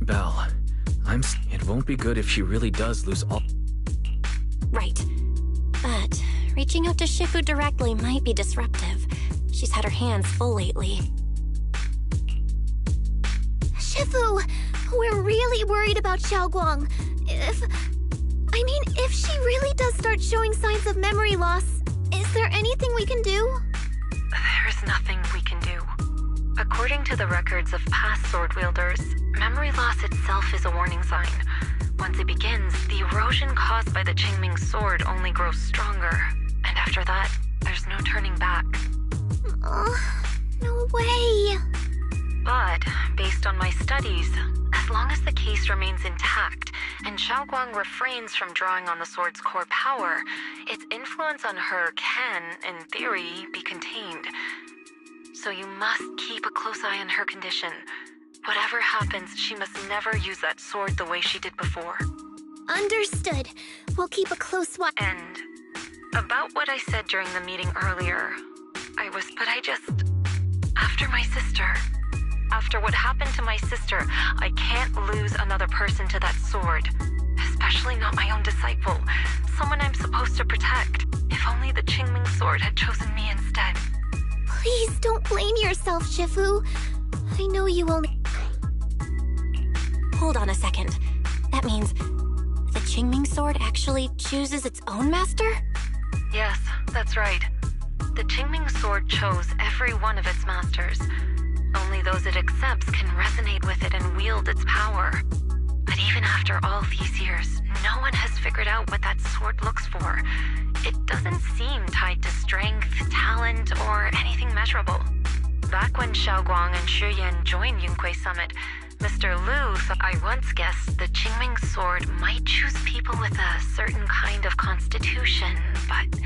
Belle, it won't be good if she really does lose all... Right. But reaching out to Shifu directly might be disruptive. She's had her hands full lately. Shifu, we're really worried about Xiaoguang. If she really does start showing signs of memory loss, is there anything we can do? There's nothing we can do. According to the records of past sword wielders, memory loss itself is a warning sign. Once it begins, the erosion caused by the Qingming sword only grows stronger. And after that, there's no turning back. No way. But, based on my studies, as long as the case remains intact, and Xiaoguang refrains from drawing on the sword's core power, its influence on her can, in theory, be contained. So you must keep a close eye on her condition. Whatever happens, she must never use that sword the way she did before. Understood. We'll keep a close watch. And about what I said during the meeting earlier, after my sister, after what happened to my sister, I can't lose another person to that sword. Especially not my own disciple, someone I'm supposed to protect. If only the Qingming sword had chosen me instead. Please don't blame yourself, Shifu. I know you only... Hold on a second. That means the Qingming sword actually chooses its own master? Yes, that's right. The Qingming sword chose every one of its masters. Only those it accepts can resonate with it and wield its power. But even after all these years, no one has figured out what that sword looks for. It doesn't seem tied to strength, talent, or anything measurable. Back when Xiaoguang and Shi Yan joined Yunque Summit, Mr. Liu thought I once guessed the Qingming sword might choose people with a certain kind of constitution, but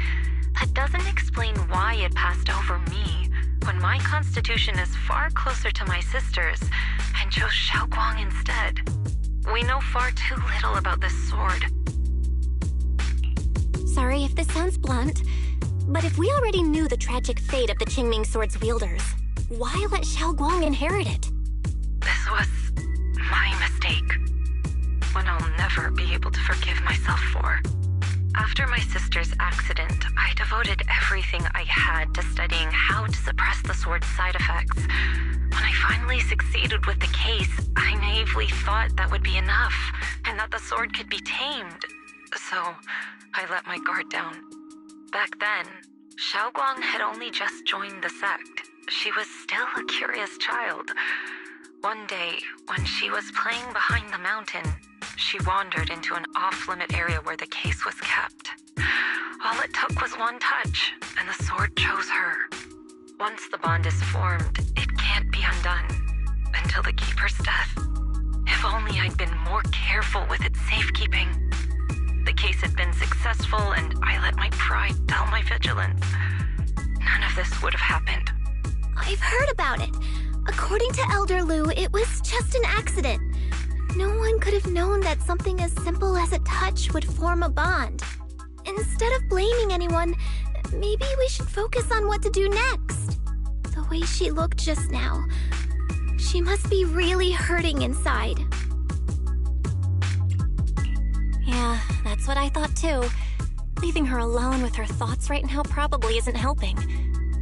that doesn't explain why it passed over me, when my constitution is far closer to my sister's, and chose Xiaoguang instead. We know far too little about this sword. Sorry if this sounds blunt, but if we already knew the tragic fate of the Qingming sword's wielders, why let Xiaoguang inherit it? This was my mistake. One I'll never be able to forgive myself for. After my sister's accident, I devoted everything I had to studying how to suppress the sword's side effects. When I finally succeeded with the case, I naively thought that would be enough, and that the sword could be tamed. So, I let my guard down. Back then, Xiaoguang had only just joined the sect. She was still a curious child. One day, when she was playing behind the mountain, she wandered into an off-limit area where the case was kept. All it took was one touch, and the sword chose her. Once the bond is formed, it can't be undone, until the keeper's death. If only I'd been more careful with its safekeeping. The case had been successful, and I let my pride dull my vigilance. None of this would have happened. I've heard about it. According to Elder Liu, it was just an accident. No one could have known that something as simple as a touch would form a bond. Instead of blaming anyone, maybe we should focus on what to do next. The way she looked just now, she must be really hurting inside. Yeah, that's what I thought too. Leaving her alone with her thoughts right now probably isn't helping.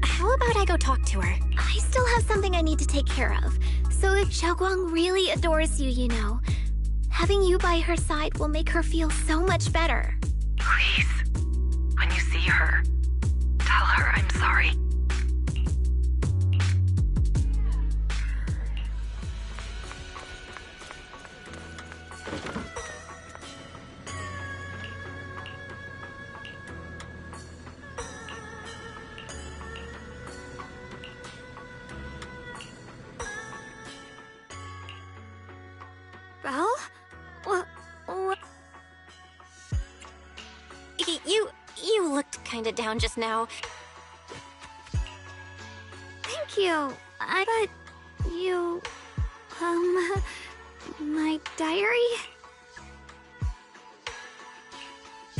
How about I go talk to her? I still have something I need to take care of. So if Xiaoguang really adores you, you know, having you by her side will make her feel so much better. Please, when you see her, tell her I'm sorry. Belle? What? You looked kinda down just now. Thank you. But you... my diary?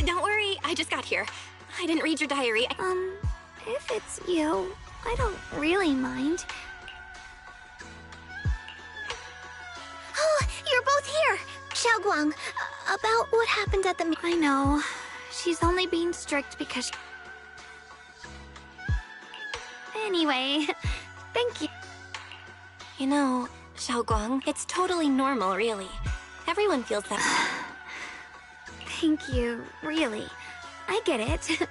Don't worry, I just got here. I didn't read your diary. If it's you, I don't really mind. Oh, your Xiaoguang, about what happened at the I know. She's only being strict because... Anyway, thank you. You know, Xiaoguang, it's totally normal, really. Everyone feels that. Thank you, really. I get it.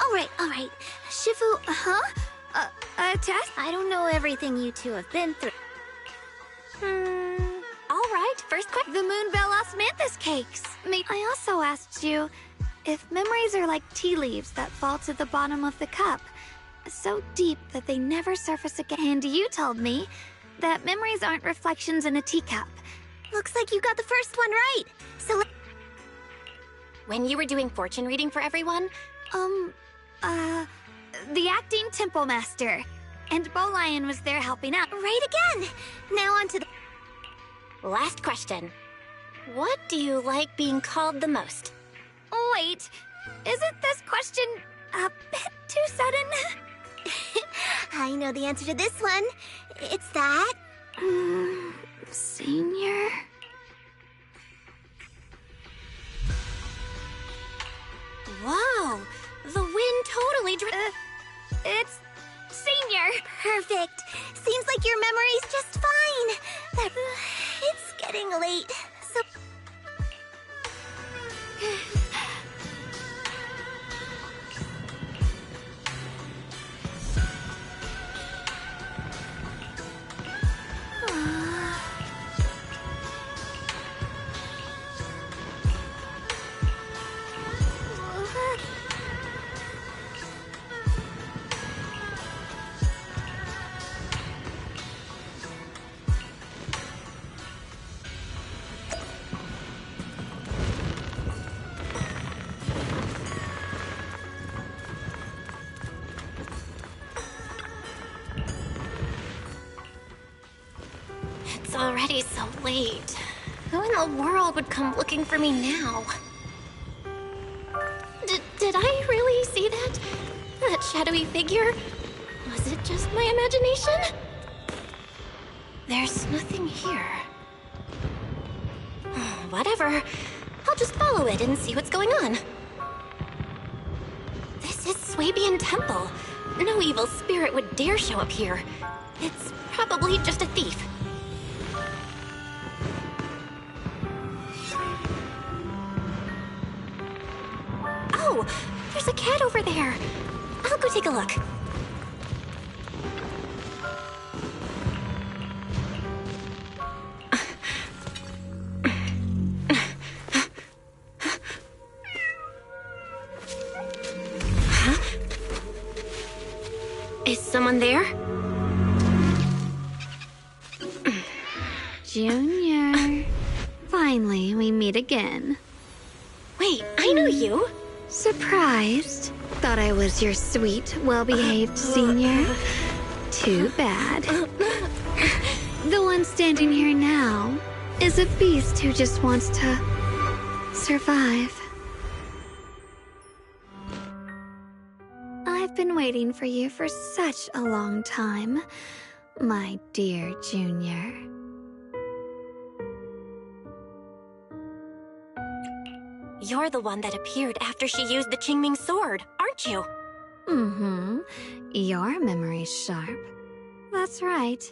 Alright. Shifu, Huh? Tess? I don't know everything you two have been through. Alright, first question. The Moonbell Osmanthus cakes. I also asked you if memories are like tea leaves that fall to the bottom of the cup, so deep that they never surface again. And you told me that memories aren't reflections in a teacup. Looks like you got the first one right. So, When you were doing fortune reading for everyone, The acting temple master. And Bowlion was there helping out. right again. Now on to the... last question. What do you like being called the most? Wait, isn't this question a bit too sudden? I know the answer to this one. It's that... Senior? Wow, the wind totally It's Senior. Perfect. Seems like your memory's just fine. It's getting late, so... It's already so late. Who in the world would come looking for me now? Did I really see that? That shadowy figure? Was it just my imagination? There's nothing here. Whatever. I'll just follow it and see what's going on. This is Swabian Temple. No evil spirit would dare show up here. It's probably just a thief. Oh, there's a cat over there. I'll go take a look. Huh? Is someone there? Junior. Finally, we meet again. Wait, I know you. Surprised? Thought I was your sweet, well-behaved senior? Too bad. The one standing here now is a beast who just wants to survive. I've been waiting for you for such a long time, my dear Junior. You're the one that appeared after she used the Qingming sword, aren't you? Mm-hmm. Your memory's sharp. That's right.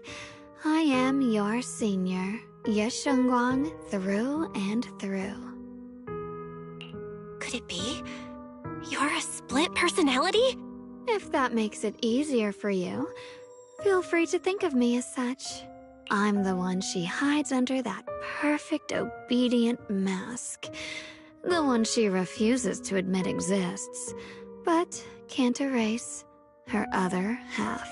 I am your senior, Ye Shengguang, through and through. Could it be? You're a split personality? If that makes it easier for you, feel free to think of me as such. I'm the one she hides under that perfect, obedient mask. The one she refuses to admit exists, but can't erase her other half.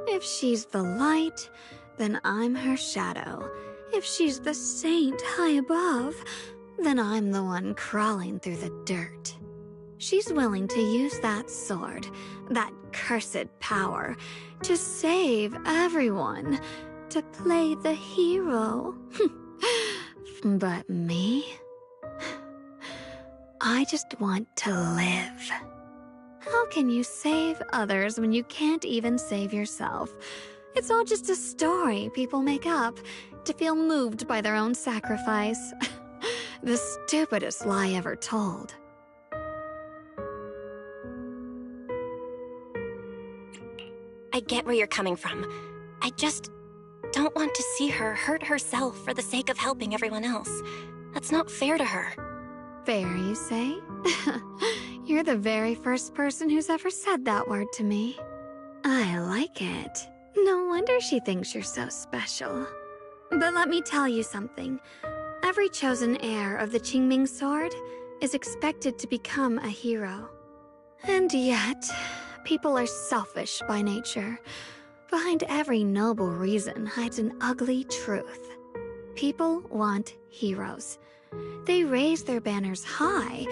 If she's the light, then I'm her shadow. If she's the saint high above, then I'm the one crawling through the dirt. She's willing to use that sword, that cursed power, to save everyone, to play the hero. But me? I just want to live. How can you save others when you can't even save yourself? It's all just a story people make up to feel moved by their own sacrifice. The stupidest lie ever told. I get where you're coming from. I just don't want to see her hurt herself for the sake of helping everyone else. That's not fair to her. Fair, you say? You're the very first person who's ever said that word to me. I like it. No wonder she thinks you're so special. But let me tell you something. Every chosen heir of the Qingming sword is expected to become a hero. And yet, people are selfish by nature. Behind every noble reason hides an ugly truth. People want heroes. They raise their banners high,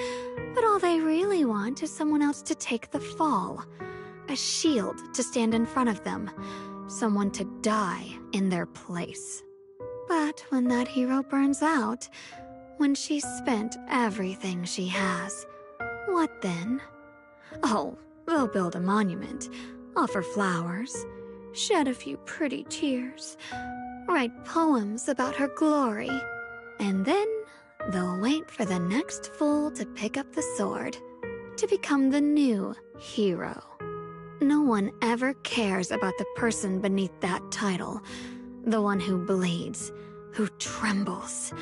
but all they really want is someone else to take the fall. A shield to stand in front of them. Someone to die in their place. But when that hero burns out, when she's spent everything she has, what then? Oh, they'll build a monument, offer flowers, shed a few pretty tears, write poems about her glory, and then they'll wait for the next fool to pick up the sword, to become the new hero. No one ever cares about the person beneath that title, the one who bleeds, who trembles,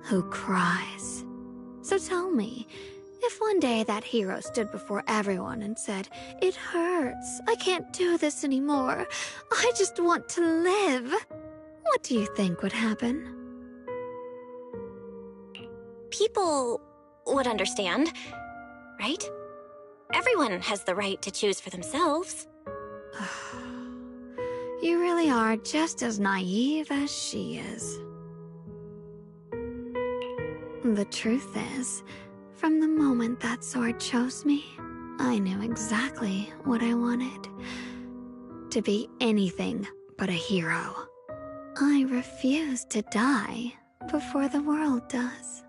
who cries. So tell me, if one day that hero stood before everyone and said, "It hurts, I can't do this anymore, I just want to live," what do you think would happen? People would understand, right? Everyone has the right to choose for themselves. You really are just as naive as she is. The truth is, from the moment that sword chose me, I knew exactly what I wanted. To be anything but a hero. I refuse to die before the world does.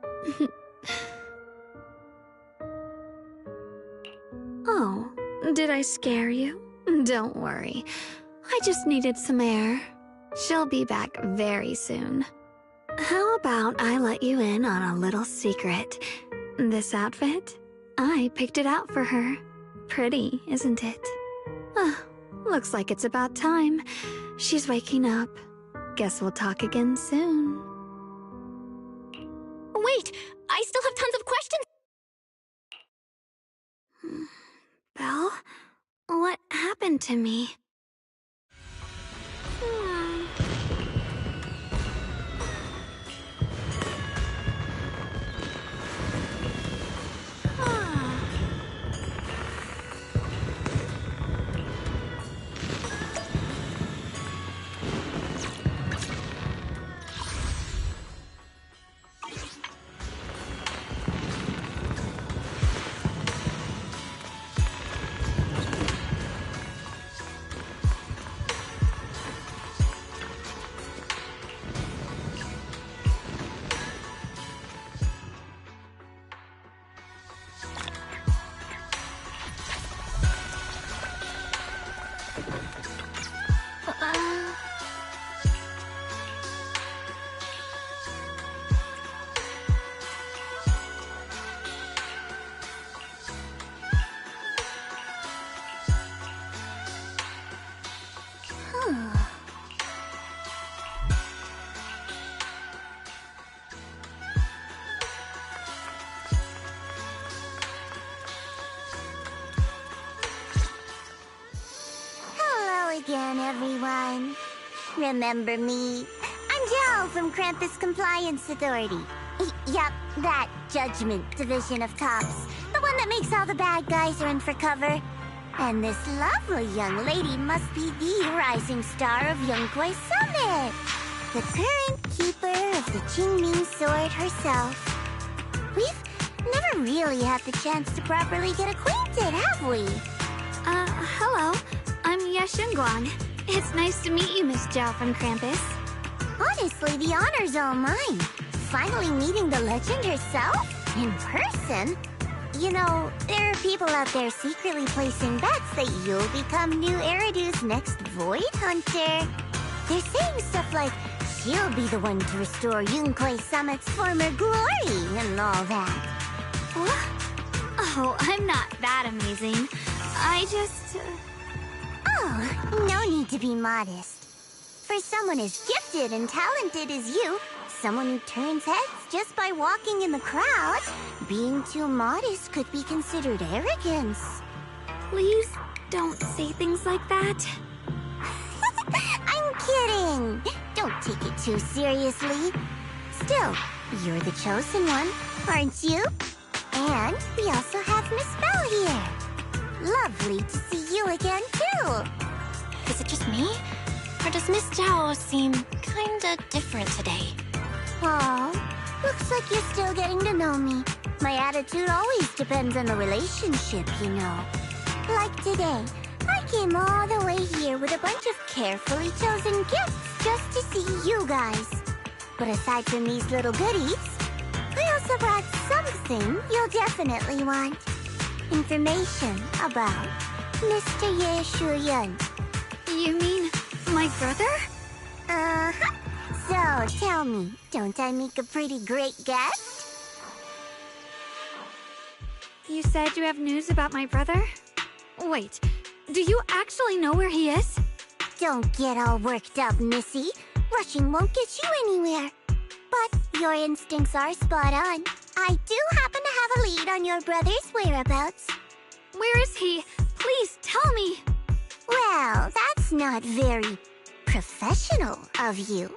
Oh, did I scare you? Don't worry. I just needed some air. She'll be back very soon. How about I let you in on a little secret? This outfit? I picked it out for her. Pretty, isn't it? Looks like it's about time. She's waking up. Guess we'll talk again soon. Wait, I still have tons of questions. Belle? What happened to me? Again, everyone. Remember me? I'm Jill from Krampus Compliance Authority. Yup, that Judgment Division of Cops. The one that makes all the bad guys run for cover. And this lovely young lady must be the rising star of Youngkoi Summit. The current keeper of the Qingming sword herself. We've never really had the chance to properly get acquainted, have we? Hello. I'm Yashunguang. It's nice to meet you, Miss Zhao from Krampus. Honestly, the honor's all mine. Finally meeting the legend herself? In person? You know, there are people out there secretly placing bets that you'll become new Eridu's next Void Hunter. They're saying stuff like, she'll be the one to restore Yunkai-sama's former glory and all that. What? Oh, I'm not that amazing. I just... Oh, no need to be modest. For someone as gifted and talented as you, someone who turns heads just by walking in the crowd, being too modest could be considered arrogance. Please don't say things like that. I'm kidding. Don't take it too seriously. Still, you're the chosen one, aren't you? And we also have Miss Belle here. Lovely to see you again, too. Is it just me? Or does Miss Zhao seem kinda different today? Aw, looks like you're still getting to know me. My attitude always depends on the relationship, you know. Like today, I came all the way here with a bunch of carefully chosen gifts just to see you guys. But aside from these little goodies, I also brought something you'll definitely want. Information about Mr. Ye Shuyun. You mean my brother? Uh-huh. So, tell me, don't I make a pretty great guest? You said you have news about my brother? Wait, do you actually know where he is? Don't get all worked up, Missy. Rushing won't get you anywhere. But your instincts are spot on. I do happen to have a lead on your brother's whereabouts. Where is he? Please tell me. Well, that's not very professional of you.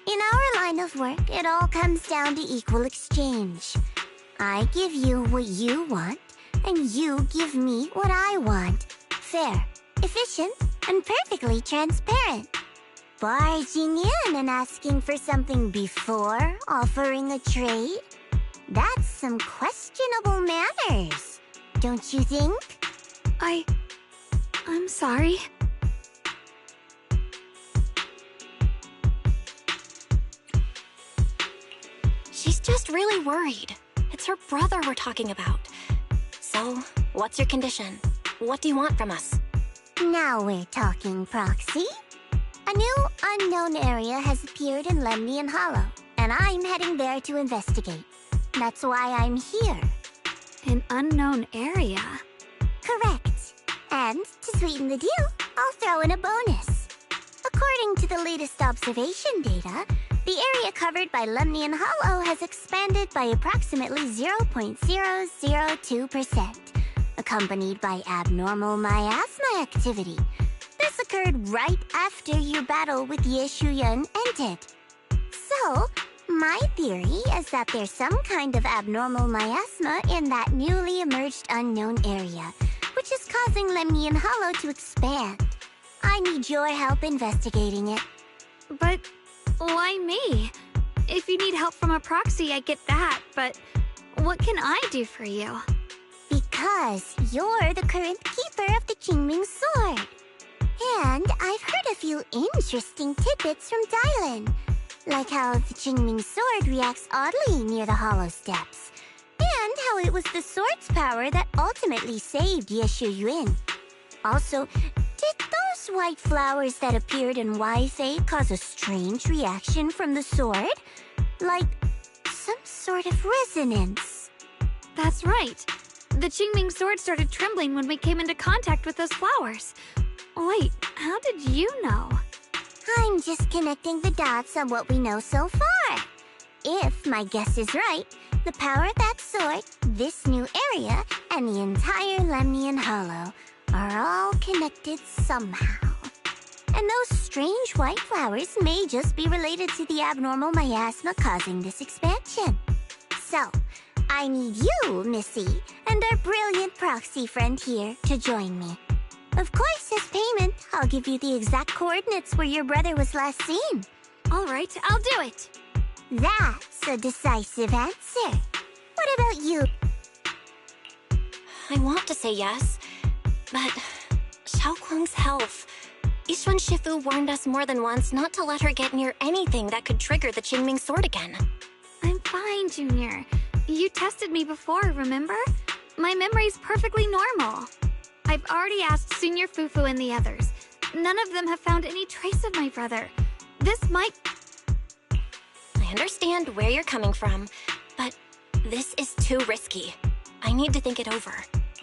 In our line of work, it all comes down to equal exchange. I give you what you want, and you give me what I want. Fair, efficient, and perfectly transparent. Barging in and asking for something before offering a trade? That's some questionable manners, don't you think? I'm sorry. She's just really worried. It's her brother we're talking about. So, what's your condition? What do you want from us? Now we're talking, Proxy. A new unknown area has appeared in Lemnian Hollow, and I'm heading there to investigate. That's why I'm here. An unknown area? Correct. And to sweeten the deal, I'll throw in a bonus. According to the latest observation data, the area covered by Lemnian Hollow has expanded by approximately 0.002%, accompanied by abnormal miasma activity. This occurred right after your battle with Ye Shuyun ended. So, my theory is that there's some kind of abnormal miasma in that newly emerged unknown area, which is causing Lemnian Hollow to expand. I need your help investigating it. But why me? If you need help from a proxy, I get that, but what can I do for you? Because you're the current keeper of the Qingming Sword. And I've heard a few interesting tidbits from Dylan, like how the Qingming Sword reacts oddly near the Hollow Steps, and how it was the sword's power that ultimately saved Ye Shuyun. Also, did those white flowers that appeared in Waifei cause a strange reaction from the sword? Like some sort of resonance. That's right. The Qingming Sword started trembling when we came into contact with those flowers. Wait, how did you know? I'm just connecting the dots on what we know so far. If my guess is right, the power of that sword, this new area, and the entire Lemnian Hollow are all connected somehow. And those strange white flowers may just be related to the abnormal miasma causing this expansion. So, I need you, Missy, and our brilliant proxy friend here to join me. Of course, as payment, I'll give you the exact coordinates where your brother was last seen. All right, I'll do it. That's a decisive answer. What about you? I want to say yes, but Xiaoguang's health. Yishuan Shifu warned us more than once not to let her get near anything that could trigger the Qingming Sword again. I'm fine, Junior. You tested me before, remember? My memory's perfectly normal. I've already asked Senior Fufu and the others. None of them have found any trace of my brother. This might... understand where you're coming from, but this is too risky. I need to think it over.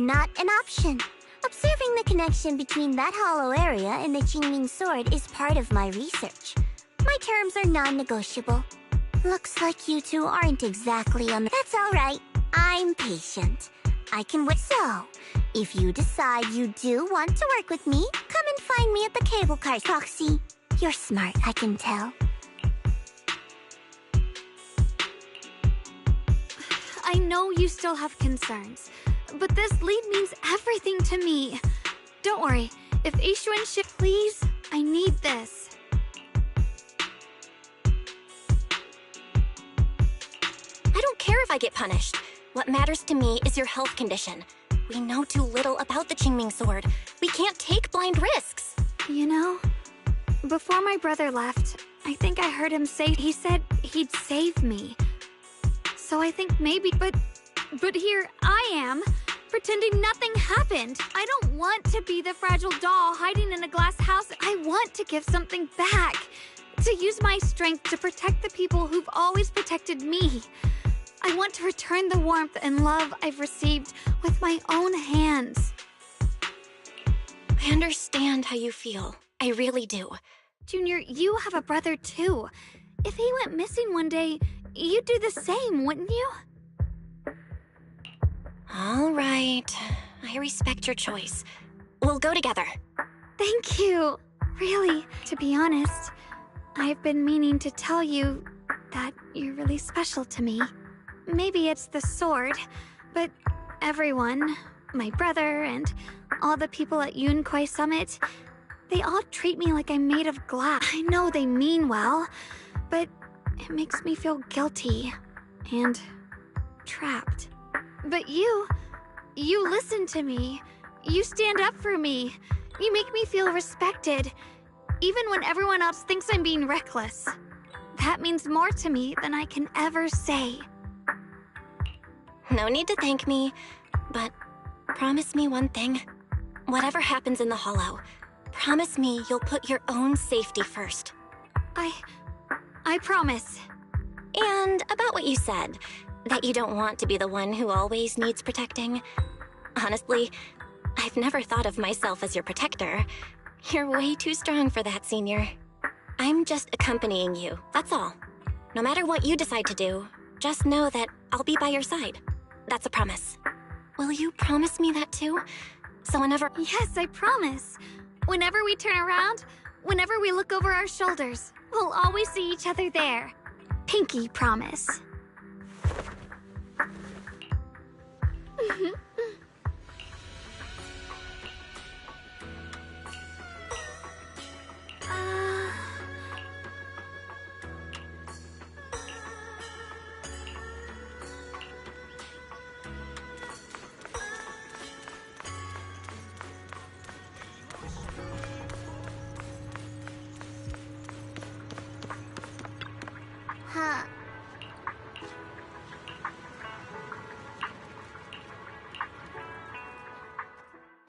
Not an option. Observing the connection between that hollow area and the Qingming sword is part of my research. My terms are non-negotiable. Looks like you two aren't exactly on the... That's all right. I'm patient. I can wait. So, if you decide you do want to work with me, come and find me at the cable car. Foxy, you're smart, I can tell. I know you still have concerns, but this lead means everything to me. Don't worry, if Ishuan should please, I need this. I don't care if I get punished. What matters to me is your health condition. We know too little about the Qingming sword. We can't take blind risks. You know, before my brother left, I think I heard him say he said he'd save me. So I think maybe, but here I am, pretending nothing happened. I don't want to be the fragile doll hiding in a glass house. I want to give something back, to use my strength to protect the people who've always protected me. I want to return the warmth and love I've received with my own hands. I understand how you feel. I really do. Junior, you have a brother too. If he went missing one day, you'd do the same, wouldn't you? All right. I respect your choice. We'll go together. Thank you. Really, to be honest, I've been meaning to tell you that you're really special to me. Maybe it's the sword, but everyone, my brother and all the people at Yunquai Summit, they all treat me like I'm made of glass. I know they mean well, but it makes me feel guilty and trapped. But you listen to me. You stand up for me. You make me feel respected, even when everyone else thinks I'm being reckless. That means more to me than I can ever say. No need to thank me, but promise me one thing. Whatever happens in the Hollow, promise me you'll put your own safety first. I promise. And about what you said, that you don't want to be the one who always needs protecting. Honestly, I've never thought of myself as your protector. You're way too strong for that, Senior. I'm just accompanying you, that's all. No matter what you decide to do, just know that I'll be by your side. That's a promise. Will you promise me that too? So whenever— Yes, I promise. Whenever we turn around, whenever we look over our shoulders, we'll always see each other there. Pinky promise. Huh.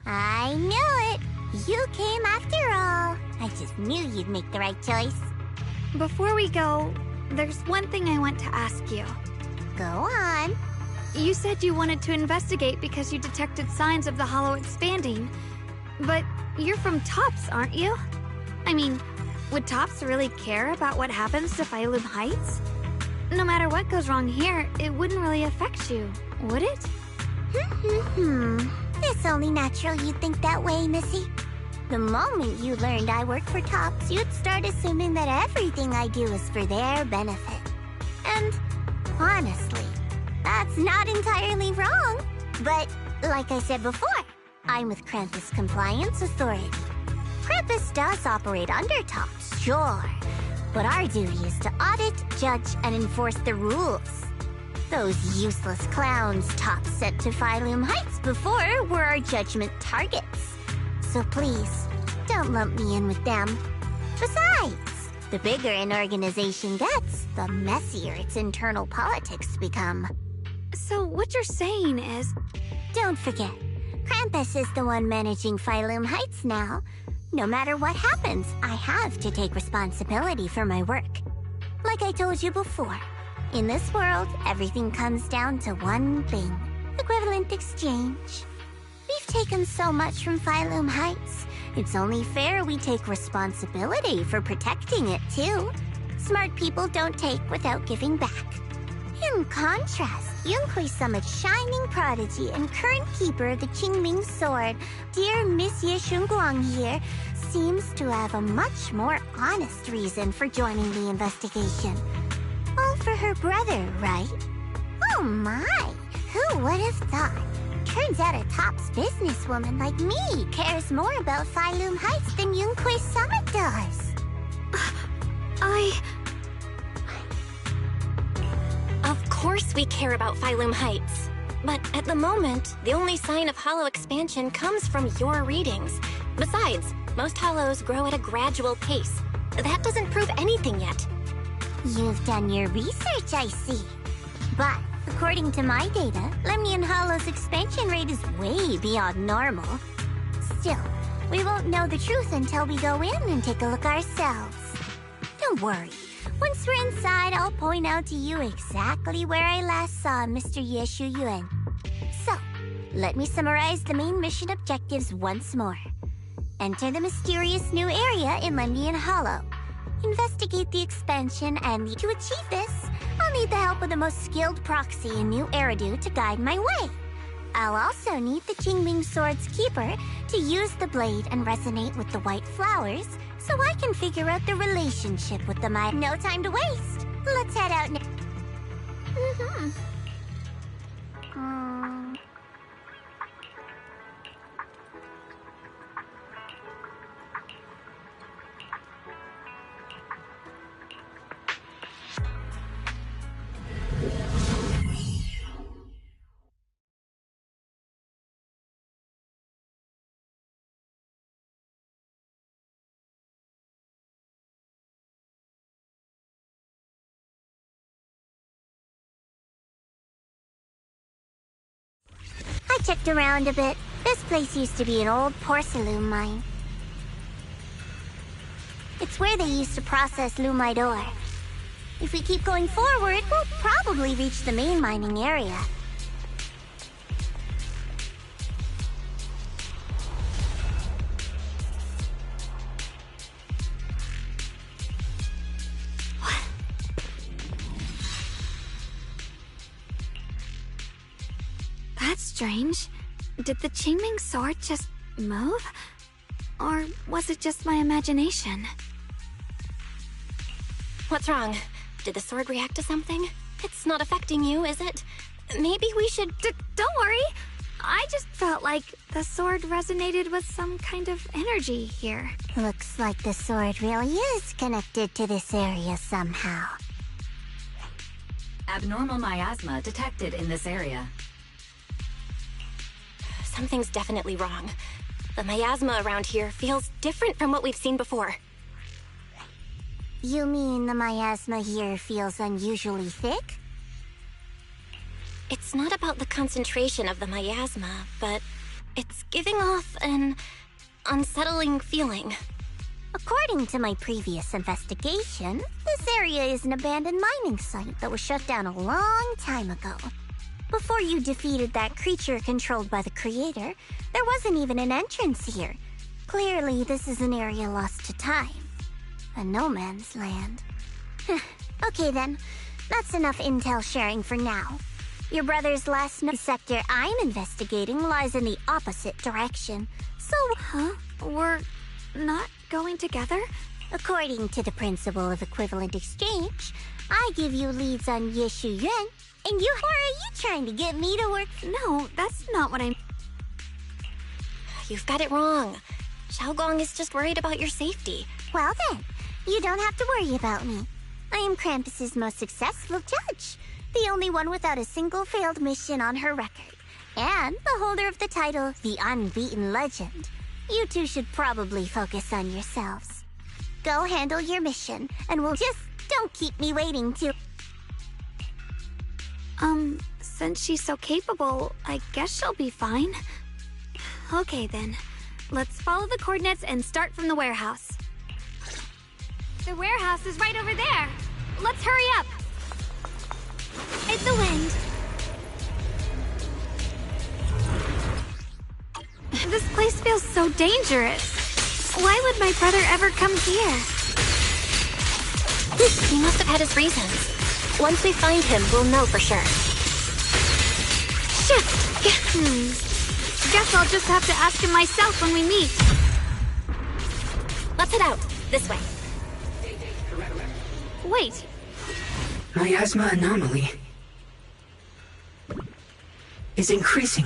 I knew it! You came after all. I just knew you'd make the right choice. Before we go, there's one thing I want to ask you. Go on. You said you wanted to investigate because you detected signs of the Hollow expanding. But you're from Tops, aren't you? I mean, would Tops really care about what happens to Phylum Heights? No matter what goes wrong here, it wouldn't really affect you, would it? It's only natural you'd think that way, Missy. The moment you learned I work for Tops, you'd start assuming that everything I do is for their benefit. And honestly, that's not entirely wrong. But like I said before, I'm with Krampus Compliance Authority. Krampus does operate under Tops, sure. But our duty is to audit, judge, and enforce the rules. Those useless clowns Tops sent to Phylum Heights before were our judgment targets. So please, don't lump me in with them. Besides, the bigger an organization gets, the messier its internal politics become. So what you're saying is... Don't forget, Krampus is the one managing Phylum Heights now. No matter what happens, I have to take responsibility for my work. Like I told you before, in this world, everything comes down to one thing. Equivalent exchange. We've taken so much from Phylum Heights. It's only fair we take responsibility for protecting it, too. Smart people don't take without giving back. In contrast, Yunhui Summit's shining prodigy and current keeper of the Qingming Sword, dear Miss Ye Shunguang here, seems to have a much more honest reason for joining the investigation. All for her brother, right? Oh my! Who would have thought? Turns out a tops businesswoman like me cares more about Phylum Heights than Yunhui Summit does. Of course we care about Phylum Heights. But at the moment, the only sign of hollow expansion comes from your readings. Besides, most hollows grow at a gradual pace. That doesn't prove anything yet. You've done your research, I see. But according to my data, Lemnian Hollow's expansion rate is way beyond normal. Still, we won't know the truth until we go in and take a look ourselves. Don't worry. Once we're inside, I'll point out to you exactly where I last saw Mr. Ye Shuyuan. So, let me summarize the main mission objectives once more. Enter the mysterious new area in Lemnian Hollow. Investigate the expansion, and to achieve this, I'll need the help of the most skilled proxy in New Eridu to guide my way. I'll also need the Qingming Sword's keeper to use the blade and resonate with the white flowers, so I can figure out the relationship with the Maya. No time to waste. Let's head out now. I checked around a bit. This place used to be an old porcelain mine. It's where they used to process lumite ore. If we keep going forward, we'll probably reach the main mining area. That's strange. Did the Qingming Sword just move? Or was it just my imagination? What's wrong? Did the sword react to something? It's not affecting you, is it? Maybe we should... Don't worry. I just felt like the sword resonated with some kind of energy here. Looks like the sword really is connected to this area somehow. Abnormal miasma detected in this area. Something's definitely wrong. The miasma around here feels different from what we've seen before. You mean the miasma here feels unusually thick? It's not about the concentration of the miasma, but it's giving off an unsettling feeling. According to my previous investigation, this area is an abandoned mining site that was shut down a long time ago. Before you defeated that creature controlled by the Creator, there wasn't even an entrance here. Clearly, this is an area lost to time. A no man's land. Okay then, that's enough intel sharing for now. Your brother's last sector I'm investigating lies in the opposite direction. So, We're not going together? according to the principle of equivalent exchange, I give you leads on Ye Shuyuan, and you, or are you trying to get me to work? No, that's not what I'm... You've got it wrong. Xiaogong is just worried about your safety. Well then, you don't have to worry about me. I am Krampus's most successful judge, the only one without a single failed mission on her record, and the holder of the title, the Unbeaten Legend. You two should probably focus on yourselves. Go handle your mission, and we'll just don't keep me waiting too. Since she's so capable, I guess she'll be fine. Okay then, let's follow the coordinates and start from the warehouse. The warehouse is right over there. let's hurry up! It's the wind. This place feels so dangerous. Why would my brother ever come here? He must have had his reasons. Once we find him, we'll know for sure. Shit! Guess I'll just have to ask him myself when we meet. Let's head out. This way. Wait. Miasma anomaly is increasing.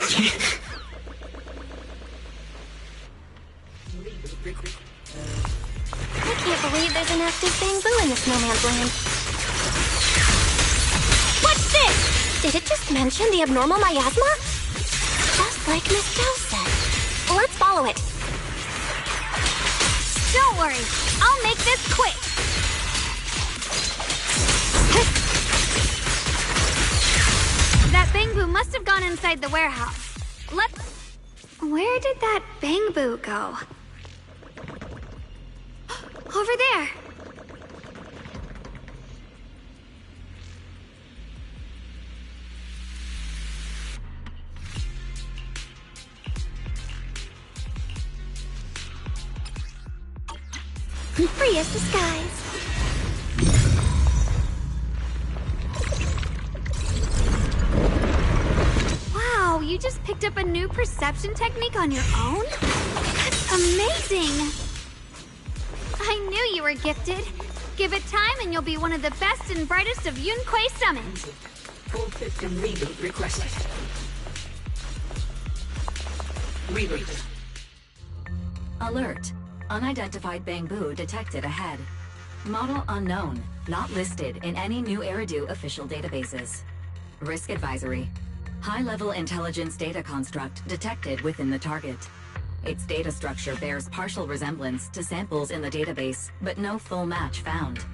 I can't believe there's an active bamboo in this no man's land. What's this? Did it just mention the abnormal miasma? Just like Miss Jo said. Let's follow it. Don't worry, I'll make this quick. That bamboo must have gone inside the warehouse. Where did that bamboo go? Over there. Free as the skies. Wow, you just picked up a new perception technique on your own? That's amazing! I knew you were gifted. Give it time and you'll be one of the best and brightest of Yunquei summons. Full system reboot requested. Reboot. Alert. Unidentified bamboo detected ahead. Model unknown. Not listed in any new Eridu official databases. Risk advisory. High-level intelligence data construct detected within the target. Its data structure bears partial resemblance to samples in the database, but no full match found.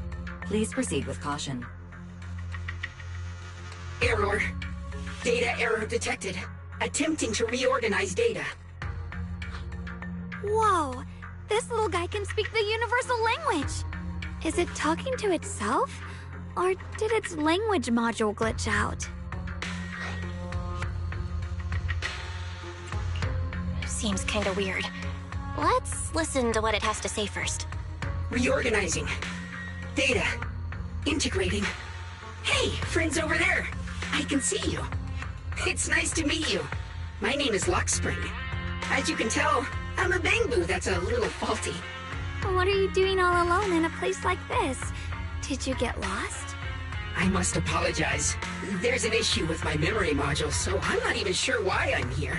Please proceed with caution. Error. Data error detected. Attempting to reorganize data. Whoa! This little guy can speak the universal language! Is it talking to itself? Or did its language module glitch out? Seems kinda weird. Let's listen to what it has to say first. Reorganizing. Data. Integrating. Hey, friends over there. I can see you. It's nice to meet you. My name is Lockspring. As you can tell, I'm a bamboo that's a little faulty. What are you doing all alone in a place like this? Did you get lost? I must apologize. There's an issue with my memory module, so I'm not even sure why I'm here.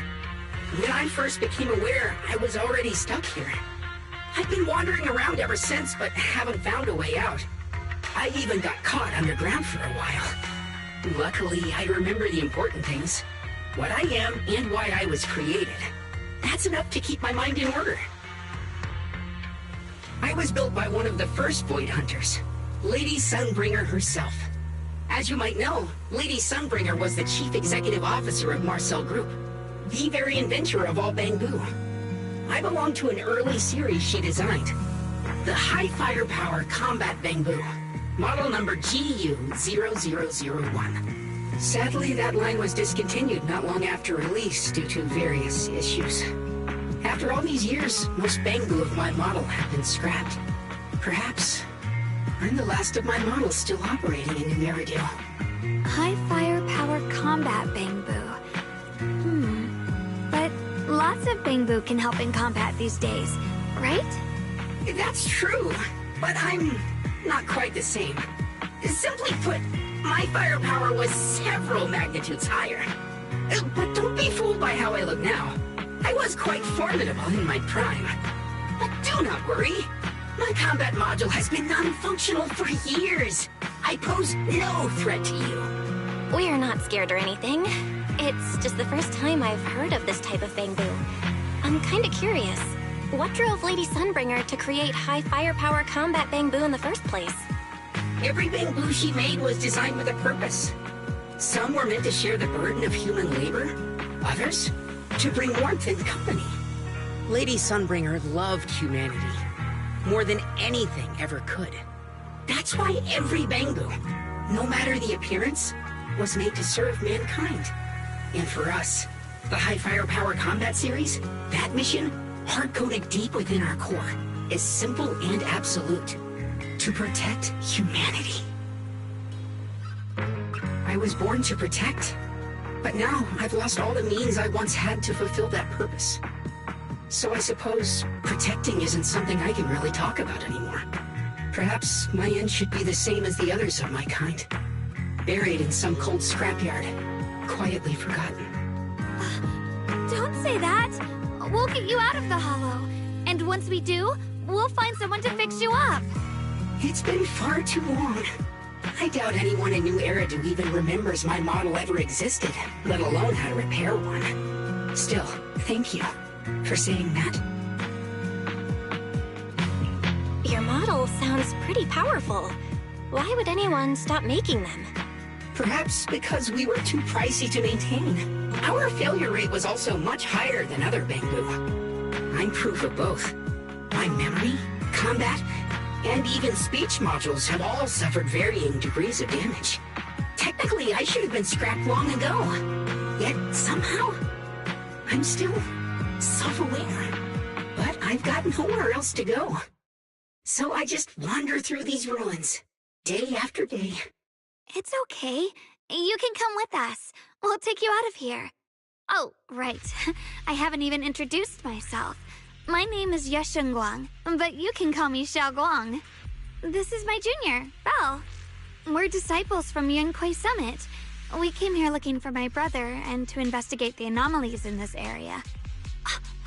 When I first became aware, I was already stuck here. I've been wandering around ever since, but haven't found a way out. I even got caught underground for a while. Luckily, I remember the important things. What I am and why I was created. That's enough to keep my mind in order. I was built by one of the first Void Hunters, Lady Sunbringer herself. As you might know, Lady Sunbringer was the chief executive officer of Marcel Group, the very inventor of all bamboo. I belong to an early series she designed, the High Firepower Combat Bamboo, model number GU0001. Sadly, that line was discontinued not long after release due to various issues. After all these years, most bamboo of my model have been scrapped. Perhaps I'm the last of my models still operating in New Eridu. High firepower combat bamboo. But lots of bamboo can help in combat these days, right? That's true, but I'm not quite the same. Simply put, my firepower was several magnitudes higher. But don't be fooled by how I look now. I was quite formidable in my prime. But do not worry. My combat module has been non-functional for years. I pose no threat to you. We're not scared or anything. It's just the first time I've heard of this type of bamboo. I'm kinda curious. What drove Lady Sunbringer to create high firepower combat bamboo in the first place? Every bamboo she made was designed with a purpose. Some were meant to share the burden of human labor. Others, to bring warmth and company. Lady Sunbringer loved humanity more than anything ever could. That's why every Bangbu, no matter the appearance, was made to serve mankind. And for us, the High Firepower Combat Series, that mission, hard-coded deep within our core, is simple and absolute. To protect humanity. I was born to protect, but now I've lost all the means I once had to fulfill that purpose. So I suppose protecting isn't something I can really talk about anymore. Perhaps my end should be the same as the others of my kind. Buried in some cold scrapyard, quietly forgotten. Don't say that! We'll get you out of the hollow. And once we do, we'll find someone to fix you up. It's been far too long. I doubt anyone in New Eridu even remembers my model ever existed, let alone how to repair one. Still, thank you for saying that. Your model sounds pretty powerful. Why would anyone stop making them? Perhaps because we were too pricey to maintain. Our failure rate was also much higher than other Bangbu. I'm proof of both. My memory, combat, and even speech modules have all suffered varying degrees of damage. Technically, I should have been scrapped long ago. Yet, somehow, I'm still self-aware. But I've got nowhere else to go. So I just wander through these ruins, day after day. It's okay. You can come with us. We'll take you out of here. Oh, right. I haven't even introduced myself. My name is Guang, but you can call me Guang. This is my junior, Belle. We're disciples from Yunquei Summit. We came here looking for my brother and to investigate the anomalies in this area.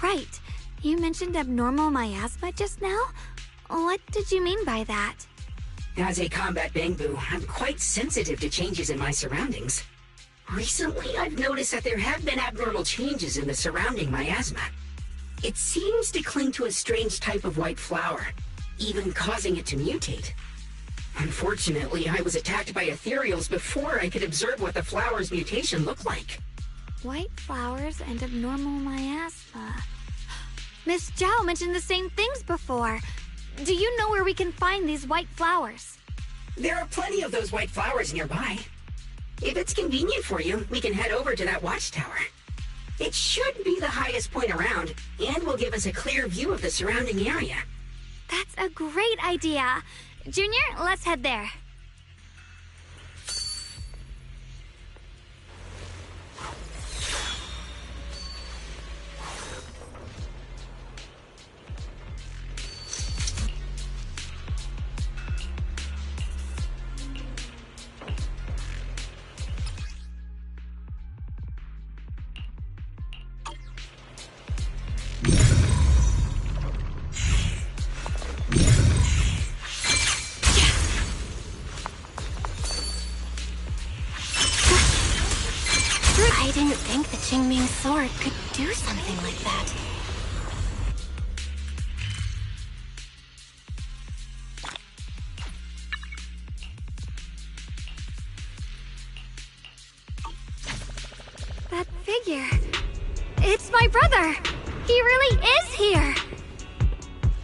Right. You mentioned abnormal miasma just now? What did you mean by that? As a combat Bangbu, I'm quite sensitive to changes in my surroundings. Recently, I've noticed that there have been abnormal changes in the surrounding miasma. It seems to cling to a strange type of white flower, even causing it to mutate. Unfortunately, I was attacked by ethereals before I could observe what the flower's mutation looked like. White flowers and abnormal miasma. Miss Zhao mentioned the same things before. Do you know where we can find these white flowers? There are plenty of those white flowers nearby. If it's convenient for you, we can head over to that watchtower. It should be the highest point around, and will give us a clear view of the surrounding area. That's a great idea. Junior, let's head there. I didn't think the Qingming sword could do something like that. That figure. It's my brother. He really is here.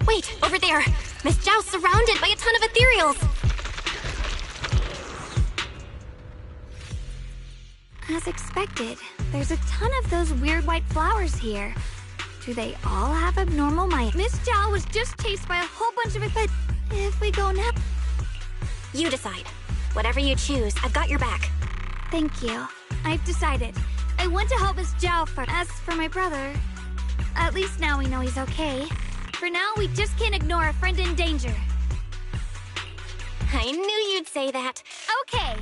Wait, over there! Miss Zhao's surrounded by a ton of ethereals! As expected, there's a ton of those weird white flowers here. Do they all have abnormal Miss Zhao was just chased by a whole bunch of it, but if we go now... You decide. Whatever you choose, I've got your back. Thank you. I've decided. I want to help Miss Zhao first. As for my brother, at least now we know he's okay. For now, we just can't ignore a friend in danger. I knew you'd say that. Okay.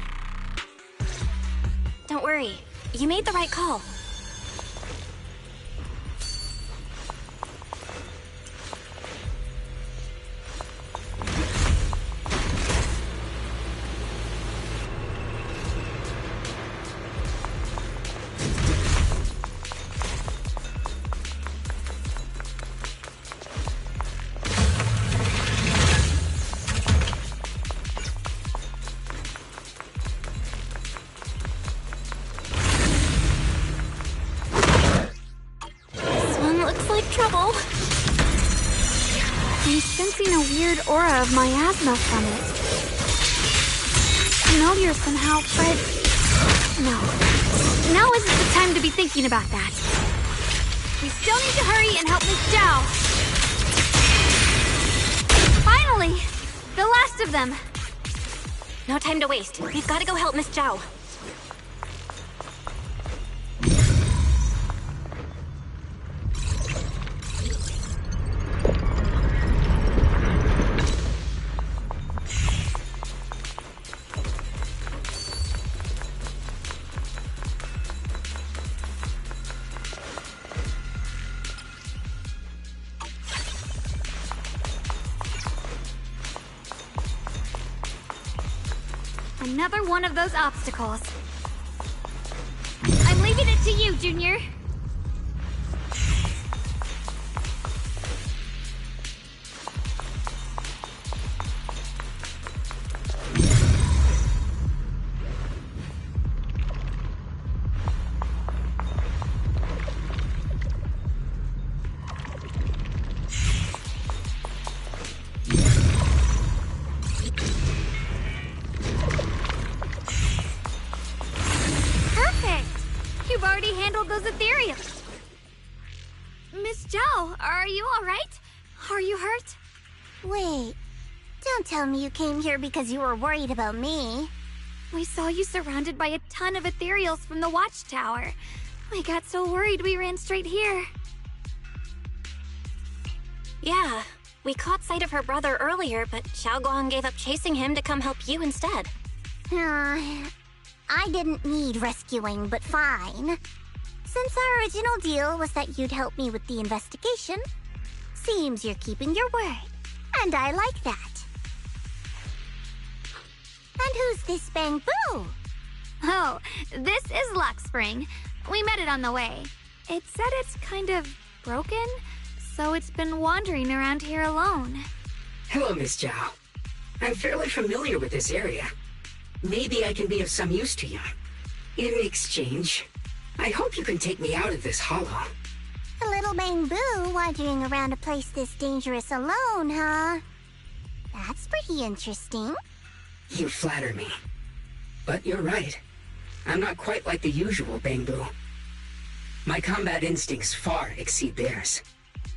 Don't worry. You made the right call. Trouble. I'm sensing a weird aura of miasma from it. familiar somehow, but... No. Now isn't the time to be thinking about that. We still need to hurry and help Miss Zhao. Finally! The last of them. No time to waste. We've got to go help Miss Zhao. Another one of those obstacles. I'm leaving it to you, Junior. You've already handled those ethereals. Miss Zhao, are you alright? Are you hurt? Wait, don't tell me you came here because you were worried about me. We saw you surrounded by a ton of ethereals from the watchtower. We got so worried we ran straight here. Yeah, we caught sight of her brother earlier, but Xiaoguang gave up chasing him to come help you instead. I didn't need rescuing, but fine. Since our original deal was that you'd help me with the investigation, seems you're keeping your word, and I like that. And who's this Bangbu? Oh, this is Luxspring. We met it on the way. It said it's kind of broken, so it's been wandering around here alone. Hello, Miss Zhao. I'm fairly familiar with this area. Maybe I can be of some use to you. In exchange, I hope you can take me out of this hollow. A little Bangbu wandering around a place this dangerous alone, huh? That's pretty interesting. You flatter me. But you're right. I'm not quite like the usual Bangbu. My combat instincts far exceed theirs.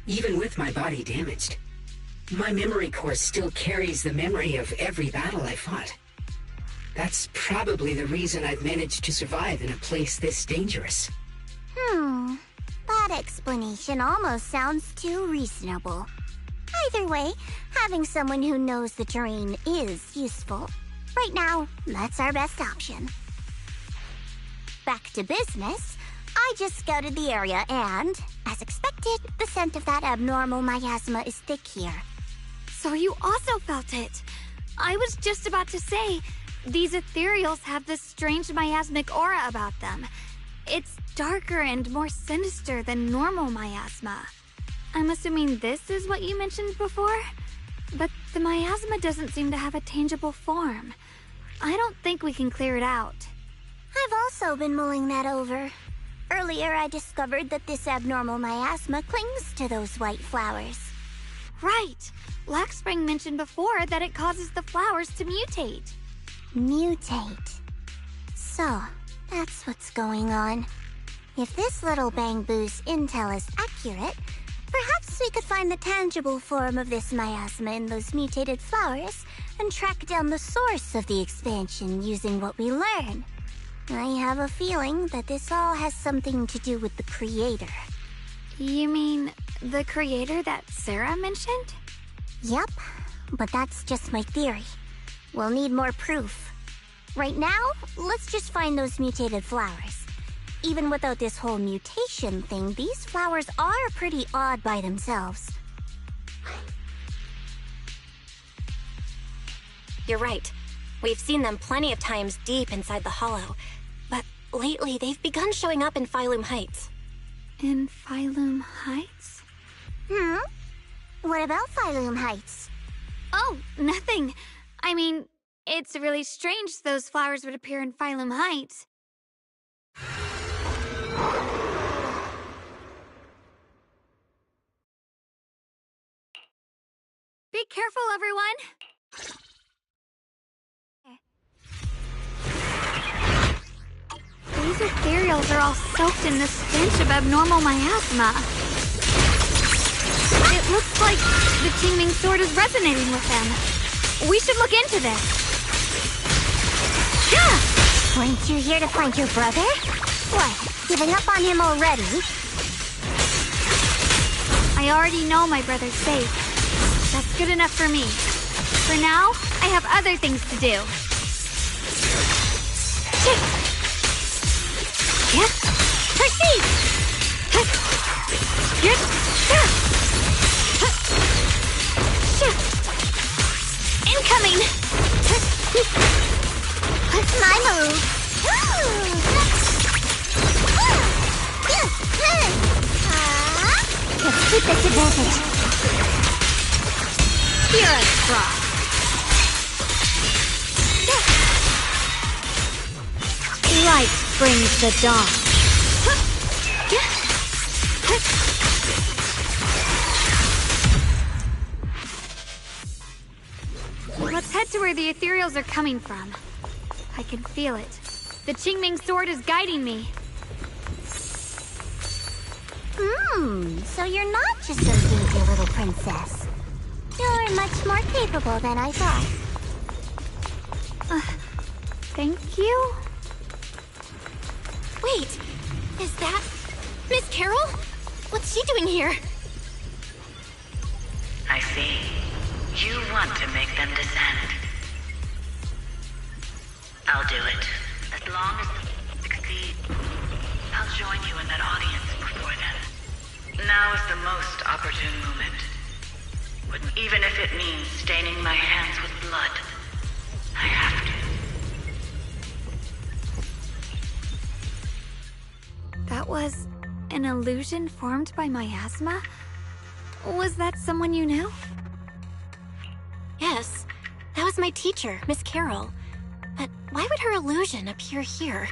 Even with my body damaged, my memory core still carries the memory of every battle I fought. That's probably the reason I've managed to survive in a place this dangerous. That explanation almost sounds too reasonable. Either way, having someone who knows the terrain is useful. Right now, that's our best option. Back to business, I just scouted the area and, as expected, the scent of that abnormal miasma is thick here. So you also felt it. I was just about to say, these ethereals have this strange miasmic aura about them. It's darker and more sinister than normal miasma. I'm assuming this is what you mentioned before? But the miasma doesn't seem to have a tangible form. I don't think we can clear it out. I've also been mulling that over. Earlier, I discovered that this abnormal miasma clings to those white flowers. Right! Luxspring mentioned before that it causes the flowers to mutate. Mutate. So, that's what's going on. If this little Bangbu's intel is accurate, perhaps we could find the tangible form of this miasma in those mutated flowers and track down the source of the expansion using what we learn. I have a feeling that this all has something to do with the creator. You mean the creator that Sarah mentioned? Yep, but that's just my theory. We'll need more proof. Right now, let's just find those mutated flowers. Even without this whole mutation thing, these flowers are pretty odd by themselves. You're right. We've seen them plenty of times deep inside the hollow. But lately, they've begun showing up in Phylum Heights. In Phylum Heights? What about Phylum Heights? Oh, nothing. I mean, it's really strange those flowers would appear in Phylum Heights. Be careful, everyone! These ethereals are all soaked in the stench of abnormal miasma. It looks like the Qingming sword is resonating with them. We should look into this. Yeah! Weren't you here to find your brother? What, giving up on him already? I already know my brother's safe. That's good enough for me. For now, I have other things to do. Proceed! Incoming! My move! Let's keep this advantage. Hear us cry. Light brings the dawn. Let's head to where the ethereals are coming from. I can feel it. The Qingming sword is guiding me. So you're not just a sleepy little princess. You're much more capable than I thought. Thank you? Wait, is that Miss Carol? What's she doing here? I see. You want to make them descend. I'll do it. As long as they succeed, I'll join you in that audience before then. Now is the most opportune moment. Even if it means staining my hands with blood, I have to. That was an illusion formed by miasma? Was that someone you knew? Yes, that was my teacher, Miss Carol. But why would her illusion appear here?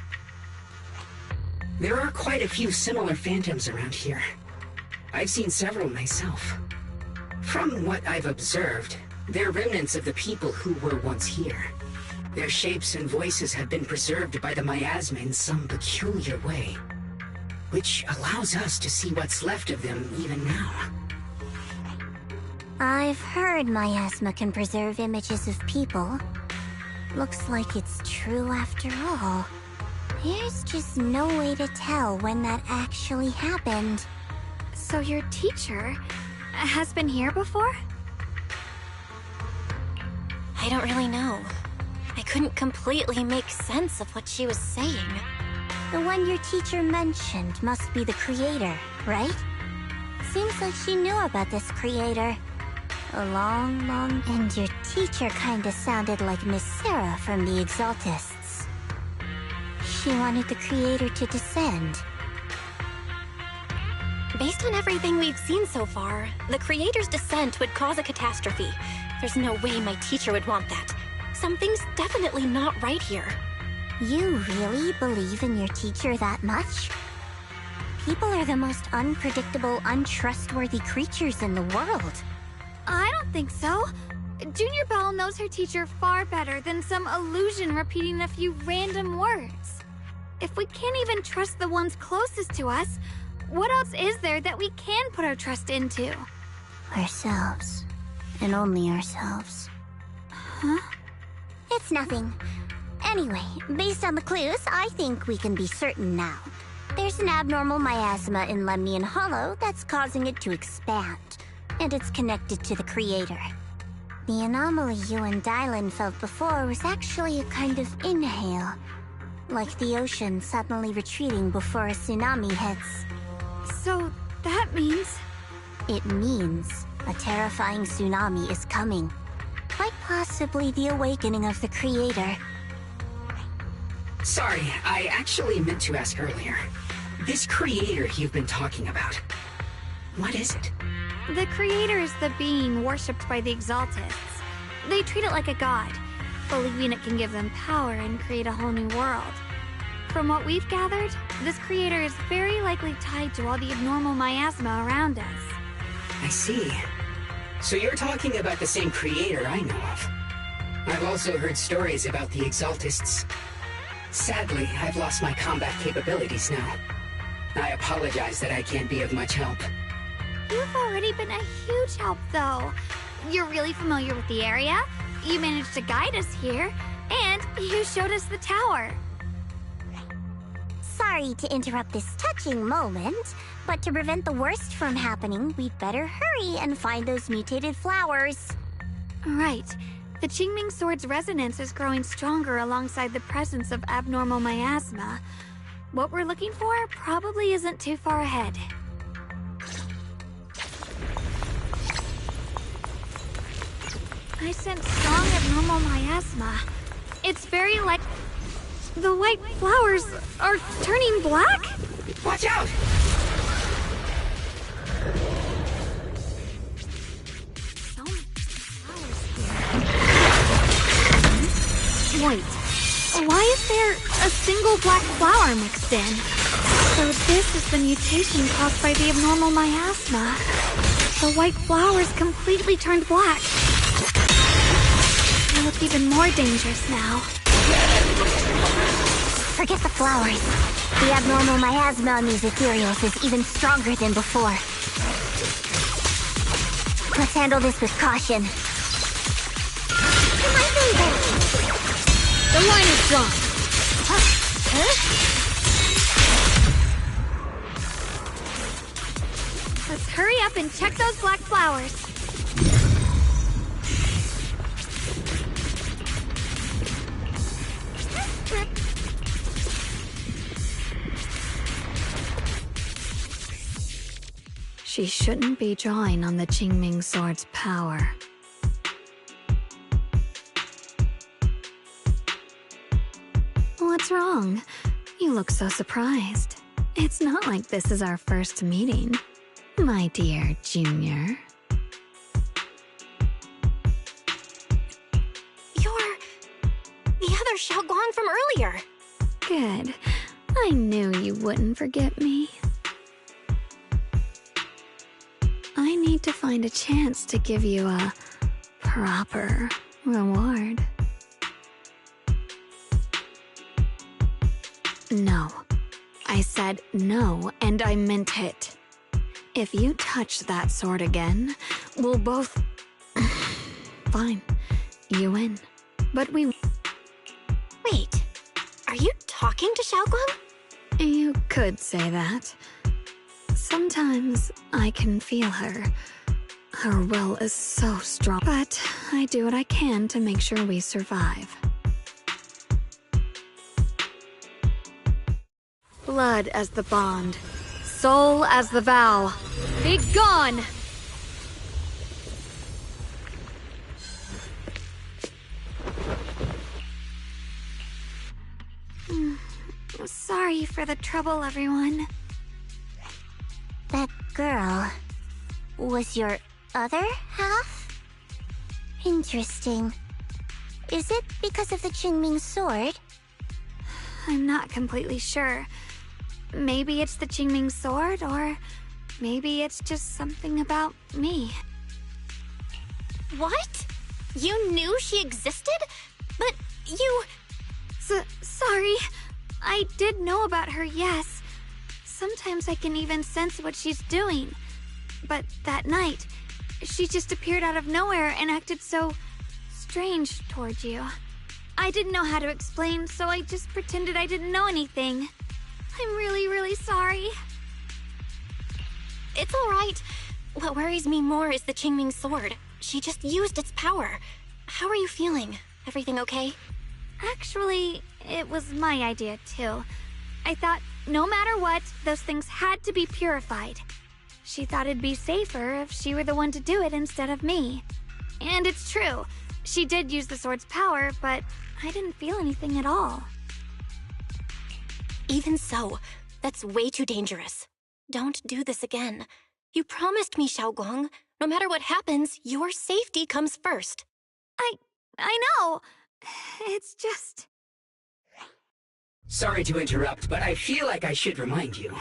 There are quite a few similar phantoms around here. I've seen several myself. From what I've observed, they're remnants of the people who were once here. Their shapes and voices have been preserved by the miasma in some peculiar way, which allows us to see what's left of them even now. I've heard miasma can preserve images of people. Looks like it's true after all. There's just no way to tell when that actually happened. So your teacher has been here before? I don't really know. I couldn't completely make sense of what she was saying. The one your teacher mentioned must be the creator, right? Seems like she knew about this creator. And your teacher kinda sounded like Miss Sarah from the Exaltists. She wanted the creator to descend. Based on everything we've seen so far, the creator's descent would cause a catastrophe. There's no way my teacher would want that. Something's definitely not right here. You really believe in your teacher that much? People are the most unpredictable, untrustworthy creatures in the world. I don't think so. Junior Belle knows her teacher far better than some illusion repeating a few random words. If we can't even trust the ones closest to us, what else is there that we can put our trust into? Ourselves. And only ourselves. Huh? It's nothing. Anyway, based on the clues, I think we can be certain now. There's an abnormal miasma in Lemnian Hollow that's causing it to expand. And it's connected to the creator. The anomaly you and Dylan felt before was actually a kind of inhale. Like the ocean suddenly retreating before a tsunami hits. So, that means... It means a terrifying tsunami is coming. Quite possibly the awakening of the creator. Sorry, I actually meant to ask earlier. This creator you've been talking about, what is it? The creator is the being worshipped by the Exaltists. They treat it like a god, believing it can give them power and create a whole new world. From what we've gathered, this creator is very likely tied to all the abnormal miasma around us. I see. So you're talking about the same creator I know of. I've also heard stories about the Exaltists. Sadly, I've lost my combat capabilities now. I apologize that I can't be of much help. You've already been a huge help, though. You're really familiar with the area, you managed to guide us here, and you showed us the tower. Sorry to interrupt this touching moment, but to prevent the worst from happening, we'd better hurry and find those mutated flowers. Right. The Qingming Sword's resonance is growing stronger alongside the presence of abnormal miasma. What we're looking for probably isn't too far ahead. I sense strong abnormal miasma. It's very like... The white flowers are turning black? Watch out! So many flowers here. Wait, why is there a single black flower mixed in? So this is the mutation caused by the abnormal miasma. The white flowers completely turned black. They look even more dangerous now. Forget the flowers. The abnormal miasma on these ethereals is even stronger than before. Let's handle this with caution. My favorite! The line is drawn. Let's hurry up and check those black flowers. She shouldn't be drawing on the Qingming Sword's power. What's wrong? You look so surprised. It's not like this is our first meeting, my dear Junior. You're... the other Xiaoguang from earlier. Good. I knew you wouldn't forget me. I need to find a chance to give you a proper reward. No. I said no, and I meant it. If you touch that sword again, we'll both... Fine. You win. But we... Wait, are you talking to Xiaoguang? You could say that. Sometimes I can feel her. Her will is so strong. But I do what I can to make sure we survive. Blood as the bond. Soul as the vow. Be gone! Sorry for the trouble, everyone. That girl was your other half? Interesting. Is it because of the Qingming Sword? I'm not completely sure. Maybe it's the Qingming Sword, or maybe it's just something about me. What? You knew she existed? But you... Sorry. I did know about her, yes. Sometimes I can even sense what she's doing. But that night, she just appeared out of nowhere and acted so strange towards you. I didn't know how to explain, so I just pretended I didn't know anything. I'm really, really sorry. It's alright. What worries me more is the Qingming Sword. She just used its power. How are you feeling? Everything okay? Actually, it was my idea too. I thought no matter what, those things had to be purified. She thought it'd be safer if she were the one to do it instead of me. And it's true. She did use the sword's power, but I didn't feel anything at all. Even so, that's way too dangerous. Don't do this again. You promised me, Xiaoguang. No matter what happens, your safety comes first. I know. It's just... Sorry to interrupt, but I feel like I should remind you.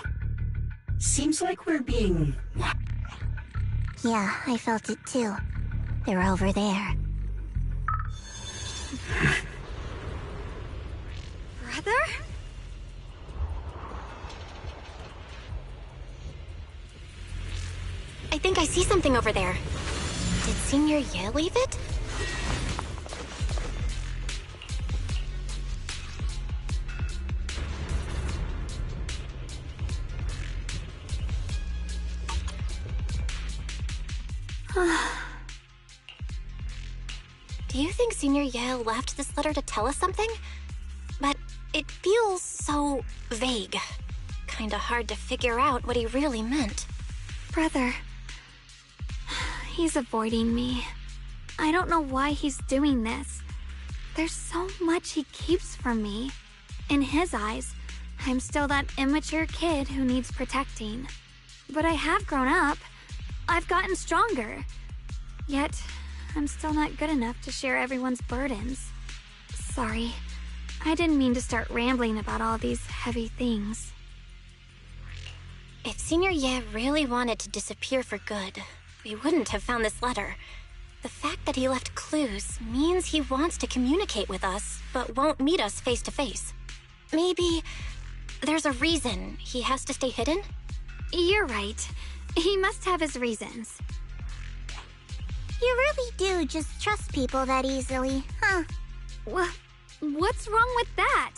Seems like we're being... Yeah, I felt it too. They're over there. For Brother? I think I see something over there. Did Senior Ye leave it? Do you think Senior Ye left this letter to tell us something? But it feels so vague. Kinda hard to figure out what he really meant. Brother. He's avoiding me. I don't know why he's doing this. There's so much he keeps from me. In his eyes, I'm still that immature kid who needs protecting. But I have grown up. I've gotten stronger. Yet, I'm still not good enough to share everyone's burdens. Sorry. I didn't mean to start rambling about all these heavy things. If Senior Ye really wanted to disappear for good, we wouldn't have found this letter. The fact that he left clues means he wants to communicate with us, but won't meet us face to face. Maybe there's a reason he has to stay hidden? You're right. He must have his reasons. You really do just trust people that easily, huh? What's wrong with that?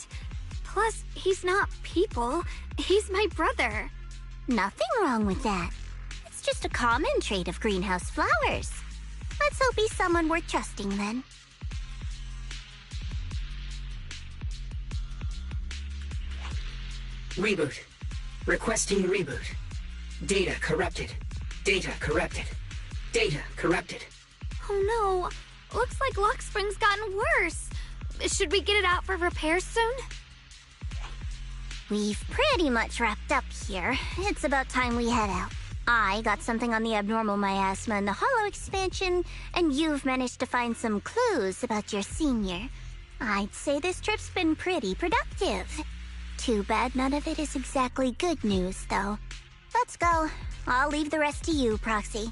Plus, he's not people. He's my brother. Nothing wrong with that. It's just a common trait of greenhouse flowers. Let's hope he's someone worth trusting then. Reboot. Requesting reboot. Data corrupted. Data corrupted. Data corrupted. Oh no. Looks like Lock Spring's gotten worse. Should we get it out for repairs soon? We've pretty much wrapped up here. It's about time we head out. I got something on the abnormal miasma and the hollow expansion, and you've managed to find some clues about your senior. I'd say this trip's been pretty productive. Too bad none of it is exactly good news, though. Let's go. I'll leave the rest to you, Proxy.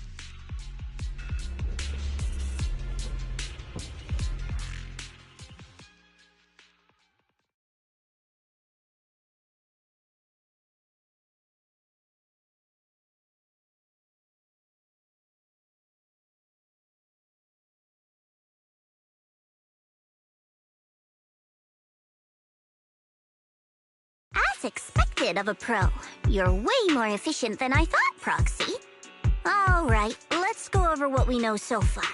As expected of a pro, you're way more efficient than I thought, Proxy. Alright, let's go over what we know so far.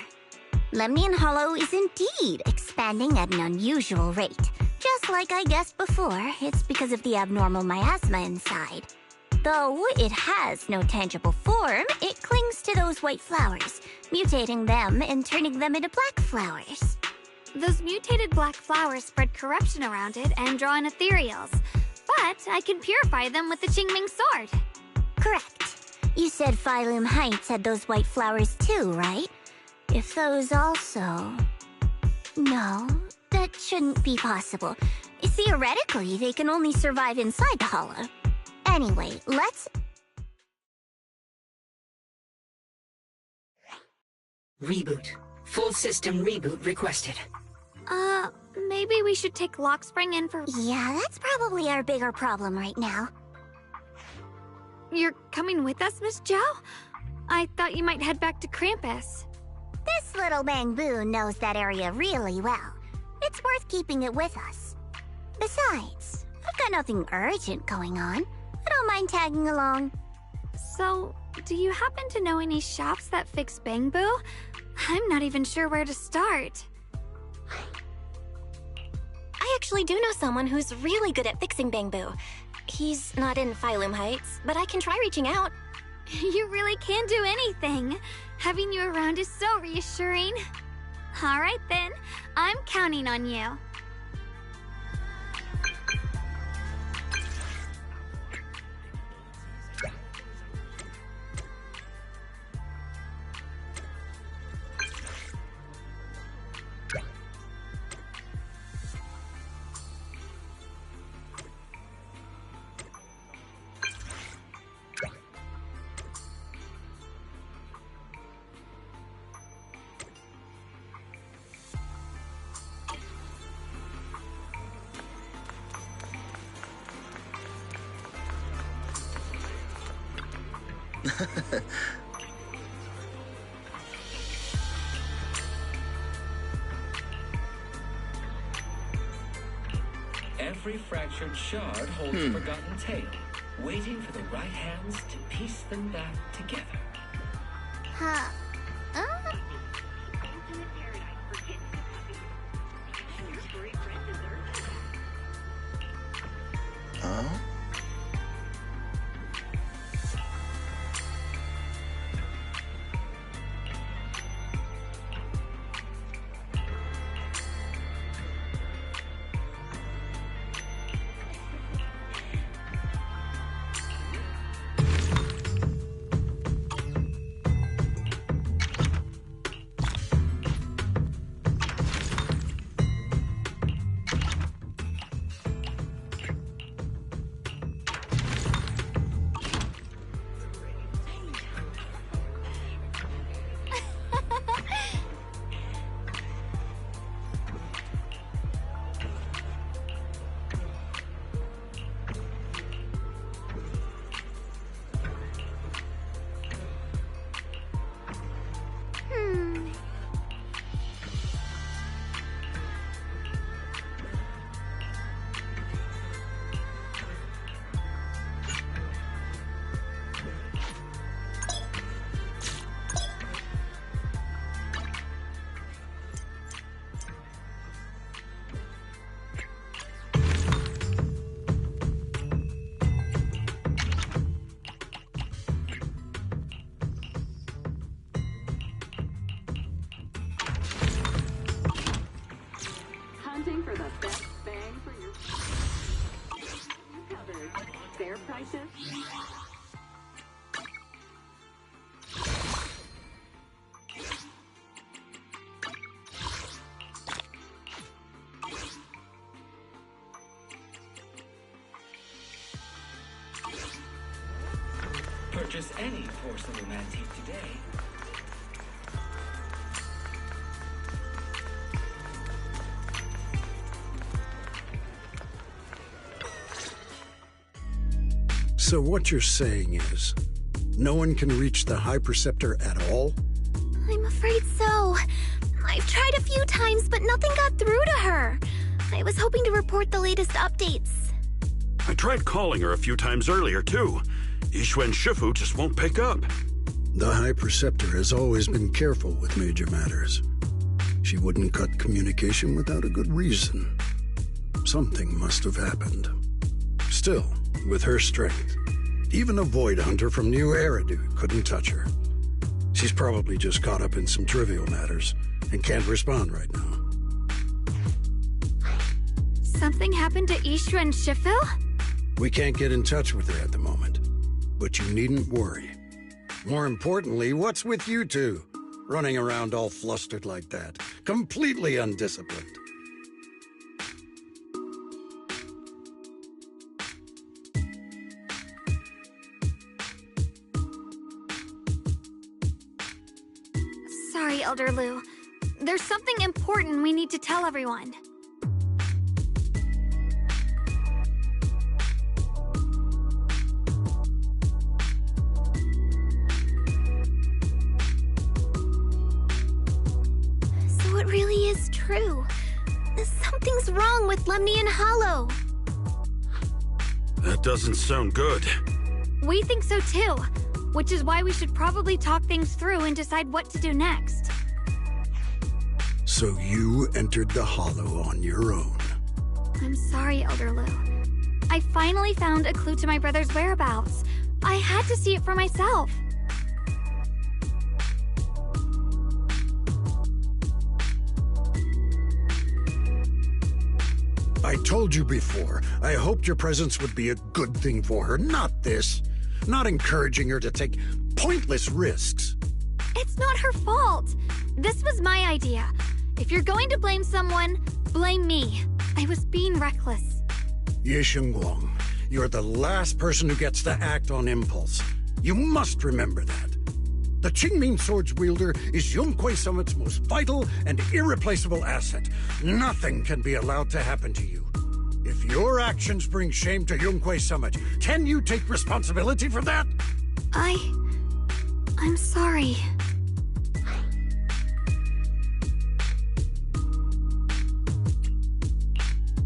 Lemnian Hollow is indeed expanding at an unusual rate. Just like I guessed before, it's because of the abnormal miasma inside. Though it has no tangible form, it clings to those white flowers, mutating them and turning them into black flowers. Those mutated black flowers spread corruption around it and draw in ethereals. But I can purify them with the Qingming sword. Correct. You said Phylum Heights had those white flowers too, right? If those also... No, that shouldn't be possible. Theoretically, they can only survive inside the hollow. Anyway, let's... Reboot. Full system reboot requested. Maybe we should take Lock Spring in for... Yeah, that's probably our bigger problem right now. You're coming with us, Miss Zhao? I thought you might head back to Krampus. This little bamboo knows that area really well. It's worth keeping it with us. Besides, I've got nothing urgent going on. I don't mind tagging along. So, do you happen to know any shops that fix bamboo? I'm not even sure where to start. I actually do know someone who's really good at fixing bamboo. He's not in Phylum Heights, but I can try reaching out. You really can do anything. Having you around is so reassuring. All right then, I'm counting on you. Every fractured shard holds a forgotten tale, waiting for the right hands to piece them back together. Huh. Hunting for the best bang for your covered. Fair prices. Purchase any porcelain antique today. So what you're saying is, no one can reach the High Preceptor at all? I'm afraid so. I've tried a few times, but nothing got through to her. I was hoping to report the latest updates. I tried calling her a few times earlier, too. Yixuan Shifu just won't pick up. The High Preceptor has always been careful with major matters. She wouldn't cut communication without a good reason. Something must have happened. Still, with her strength, even a Void Hunter from New Eridu couldn't touch her. She's probably just caught up in some trivial matters and can't respond right now. Something happened to Yixuan Shifu? We can't get in touch with her at the moment, but you needn't worry. More importantly, what's with you two? Running around all flustered like that, completely undisciplined. Sorry, Elder Lu. There's something important we need to tell everyone. So it really is true. Something's wrong with Lemnian Hollow. That doesn't sound good. We think so too, which is why we should probably talk things through and decide what to do next. So you entered the Hollow on your own. I'm sorry, Elder Lu. I finally found a clue to my brother's whereabouts. I had to see it for myself. I told you before, I hoped your presence would be a good thing for her, not this. Not encouraging her to take pointless risks. It's not her fault. This was my idea. If you're going to blame someone, blame me. I was being reckless. Ye Shengguang, you're the last person who gets to act on impulse. You must remember that. The Qingming Sword's wielder is Yunque Summit's most vital and irreplaceable asset. Nothing can be allowed to happen to you. If your actions bring shame to Yunque Summit, can you take responsibility for that? I'm sorry.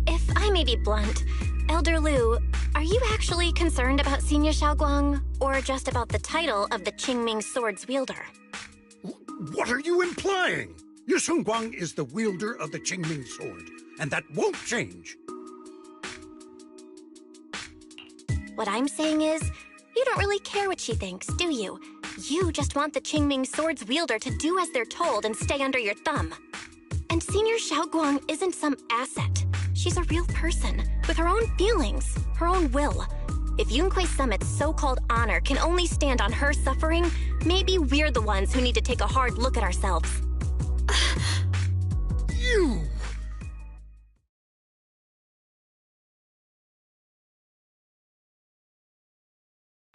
If I may be blunt, Elder Lu, are you actually concerned about Senior Xiaoguang, or just about the title of the Qingming Sword's wielder? What are you implying? Yu Guang is the wielder of the Qingming Sword, and that won't change. What I'm saying is, you don't really care what she thinks, do you? You just want the Qingming Sword's wielder to do as they're told and stay under your thumb. And Senior Xiaoguang isn't some asset. She's a real person, with her own feelings, her own will. If Yunque Summit's so-called honor can only stand on her suffering, maybe we're the ones who need to take a hard look at ourselves. You!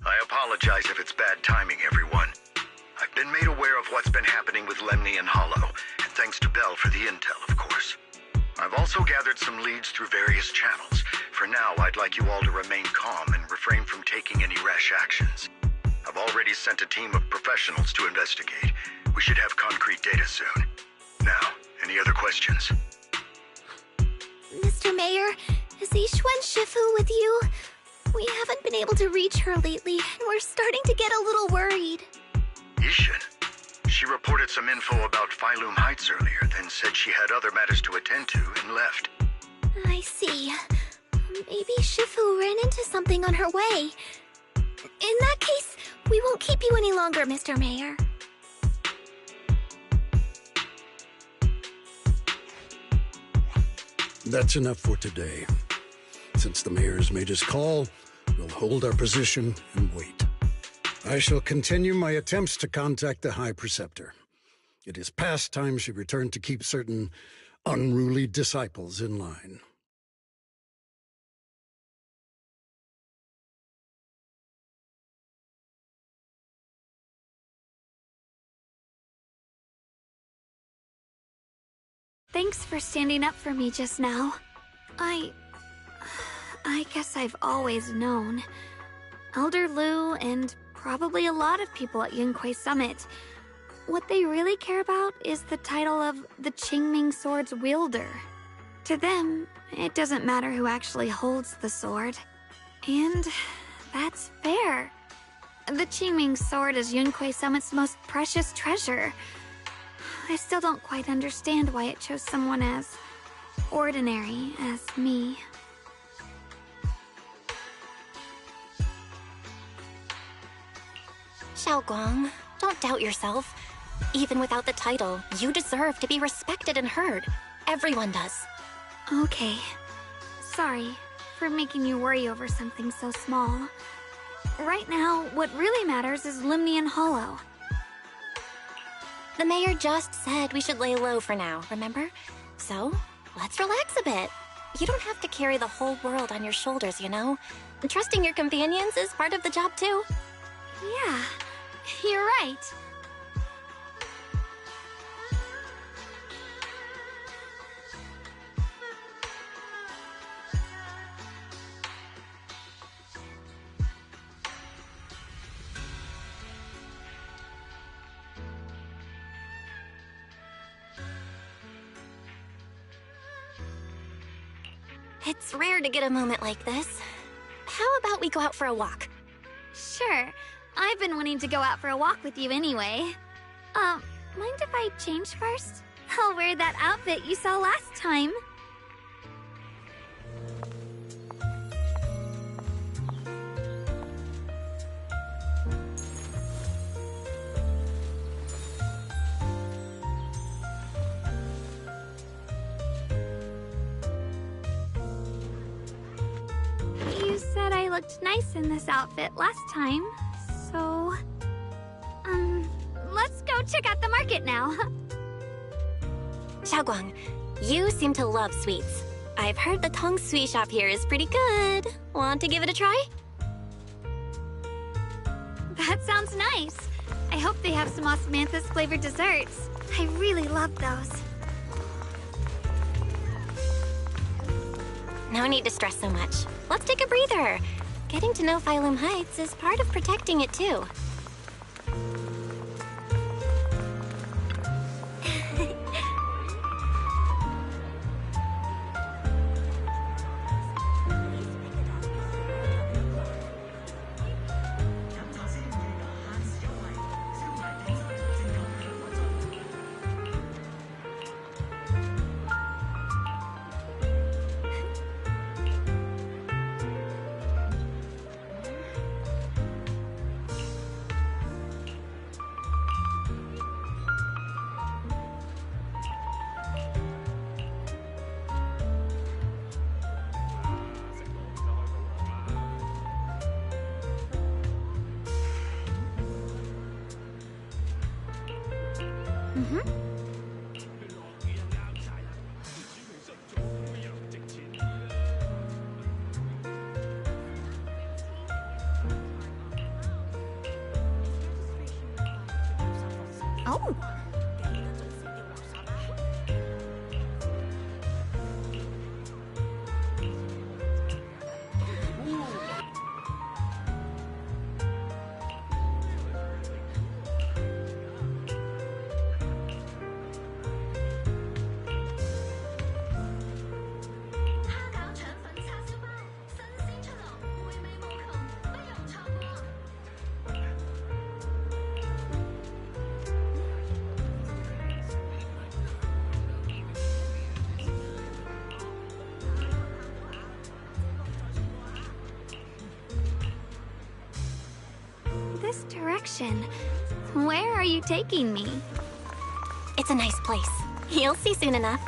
I apologize if it's bad timing, everyone. I've been made aware of what's been happening with Lemnian Hollow, and thanks to Bell for the intel, of course. I've also gathered some leads through various channels. For now, I'd like you all to remain calm and refrain from taking any rash actions. I've already sent a team of professionals to investigate. We should have concrete data soon. Now, any other questions? Mr. Mayor, is Yixuan Shifu with you? We haven't been able to reach her lately, and we're starting to get a little worried. Yixuan? She reported some info about Phylum Heights earlier, then said she had other matters to attend to and left. I see. Maybe Shifu ran into something on her way. In that case, we won't keep you any longer, Mr. Mayor. That's enough for today. Since the mayor's made his call, we'll hold our position and wait. I shall continue my attempts to contact the High Preceptor. It is past time she returned to keep certain unruly disciples in line. Thanks for standing up for me just now. I guess I've always known. Elder Lu and probably a lot of people at Yunque Summit, what they really care about is the title of the Qingming Sword's wielder. To them, it doesn't matter who actually holds the sword. And that's fair. The Qingming Sword is Yunque Summit's most precious treasure. I still don't quite understand why it chose someone as ordinary as me. Xiaoguang, don't doubt yourself. Even without the title, you deserve to be respected and heard. Everyone does. Okay. Sorry for making you worry over something so small. Right now, what really matters is Lemnian Hollow. The mayor just said we should lay low for now, remember? So, let's relax a bit. You don't have to carry the whole world on your shoulders, you know? Trusting your companions is part of the job, too. Yeah, you're right. It's rare to get a moment like this. How about we go out for a walk? Sure. I've been wanting to go out for a walk with you anyway. Mind if I change first? I'll wear that outfit you saw last time. You said I looked nice in this outfit last time, so... let's go check out the market now. Xiaoguang, you seem to love sweets. I've heard the Tong Sui shop here is pretty good. Want to give it a try? That sounds nice. I hope they have some osmanthus flavored desserts. I really love those. No need to stress so much. Let's take a breather. Getting to know Phylum Heights is part of protecting it, too. Oh! This direction. Where are you taking me? It's a nice place. You'll see soon enough.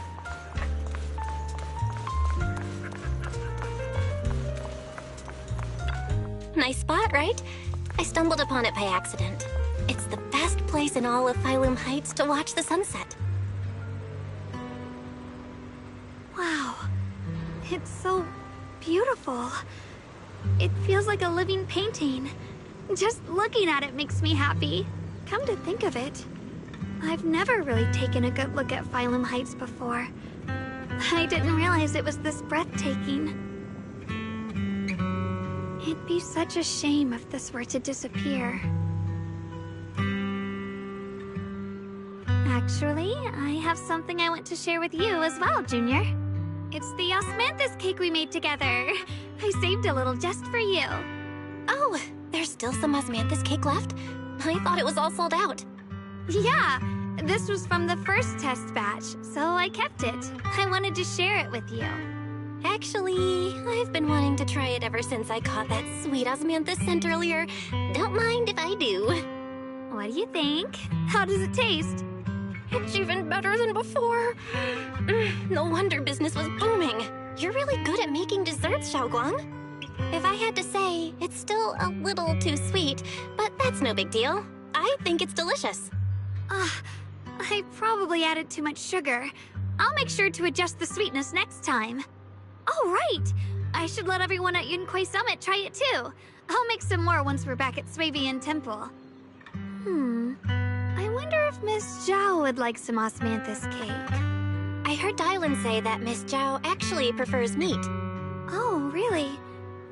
Nice spot, right? I stumbled upon it by accident. It's the best place in all of Phylum Heights to watch the sunset. Wow. It's so beautiful. It feels like a living painting. Just looking at it makes me happy. Come to think of it, I've never really taken a good look at Phylum Heights before. I didn't realize it was this breathtaking. It'd be such a shame if this were to disappear. Actually, I have something I want to share with you as well, Junior. It's the osmanthus cake we made together. I saved a little just for you. Oh, there's still some osmanthus cake left? I thought it was all sold out. Yeah, this was from the first test batch, so I kept it. I wanted to share it with you. Actually, I've been wanting to try it ever since I caught that sweet osmanthus scent earlier. Don't mind if I do. What do you think? How does it taste? It's even better than before. No wonder business was booming. You're really good at making desserts, Xiaoguang. If I had to say, it's still a little too sweet, but that's no big deal. I think it's delicious. I probably added too much sugar. I'll make sure to adjust the sweetness next time. Oh, right! I should let everyone at Yunquai Summit try it too. I'll make some more once we're back at Swavian Temple. I wonder if Miss Zhao would like some osmanthus cake. I heard Dylan say that Miss Zhao actually prefers meat. Oh, really?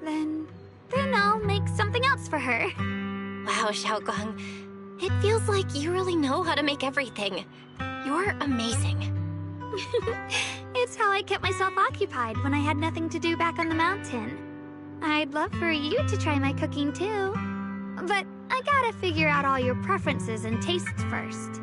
Then I'll make something else for her. Wow, Xiaoguang. It feels like you really know how to make everything. You're amazing. It's how I kept myself occupied when I had nothing to do back on the mountain. I'd love for you to try my cooking too. But I gotta figure out all your preferences and tastes first.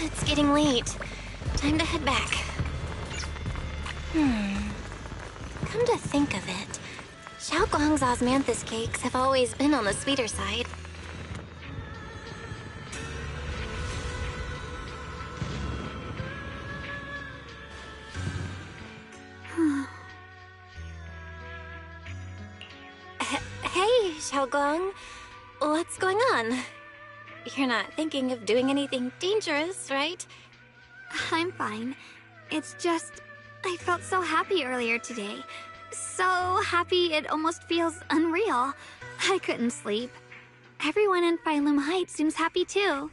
It's getting late. Time to head back. Come to think of it, Xiaoguang's osmanthus cakes have always been on the sweeter side. Hey, Xiaoguang. What's going on? You're not thinking of doing anything dangerous, right? I'm fine. It's just, I felt so happy earlier today. So happy it almost feels unreal. I couldn't sleep. Everyone in Phylum Heights seems happy too.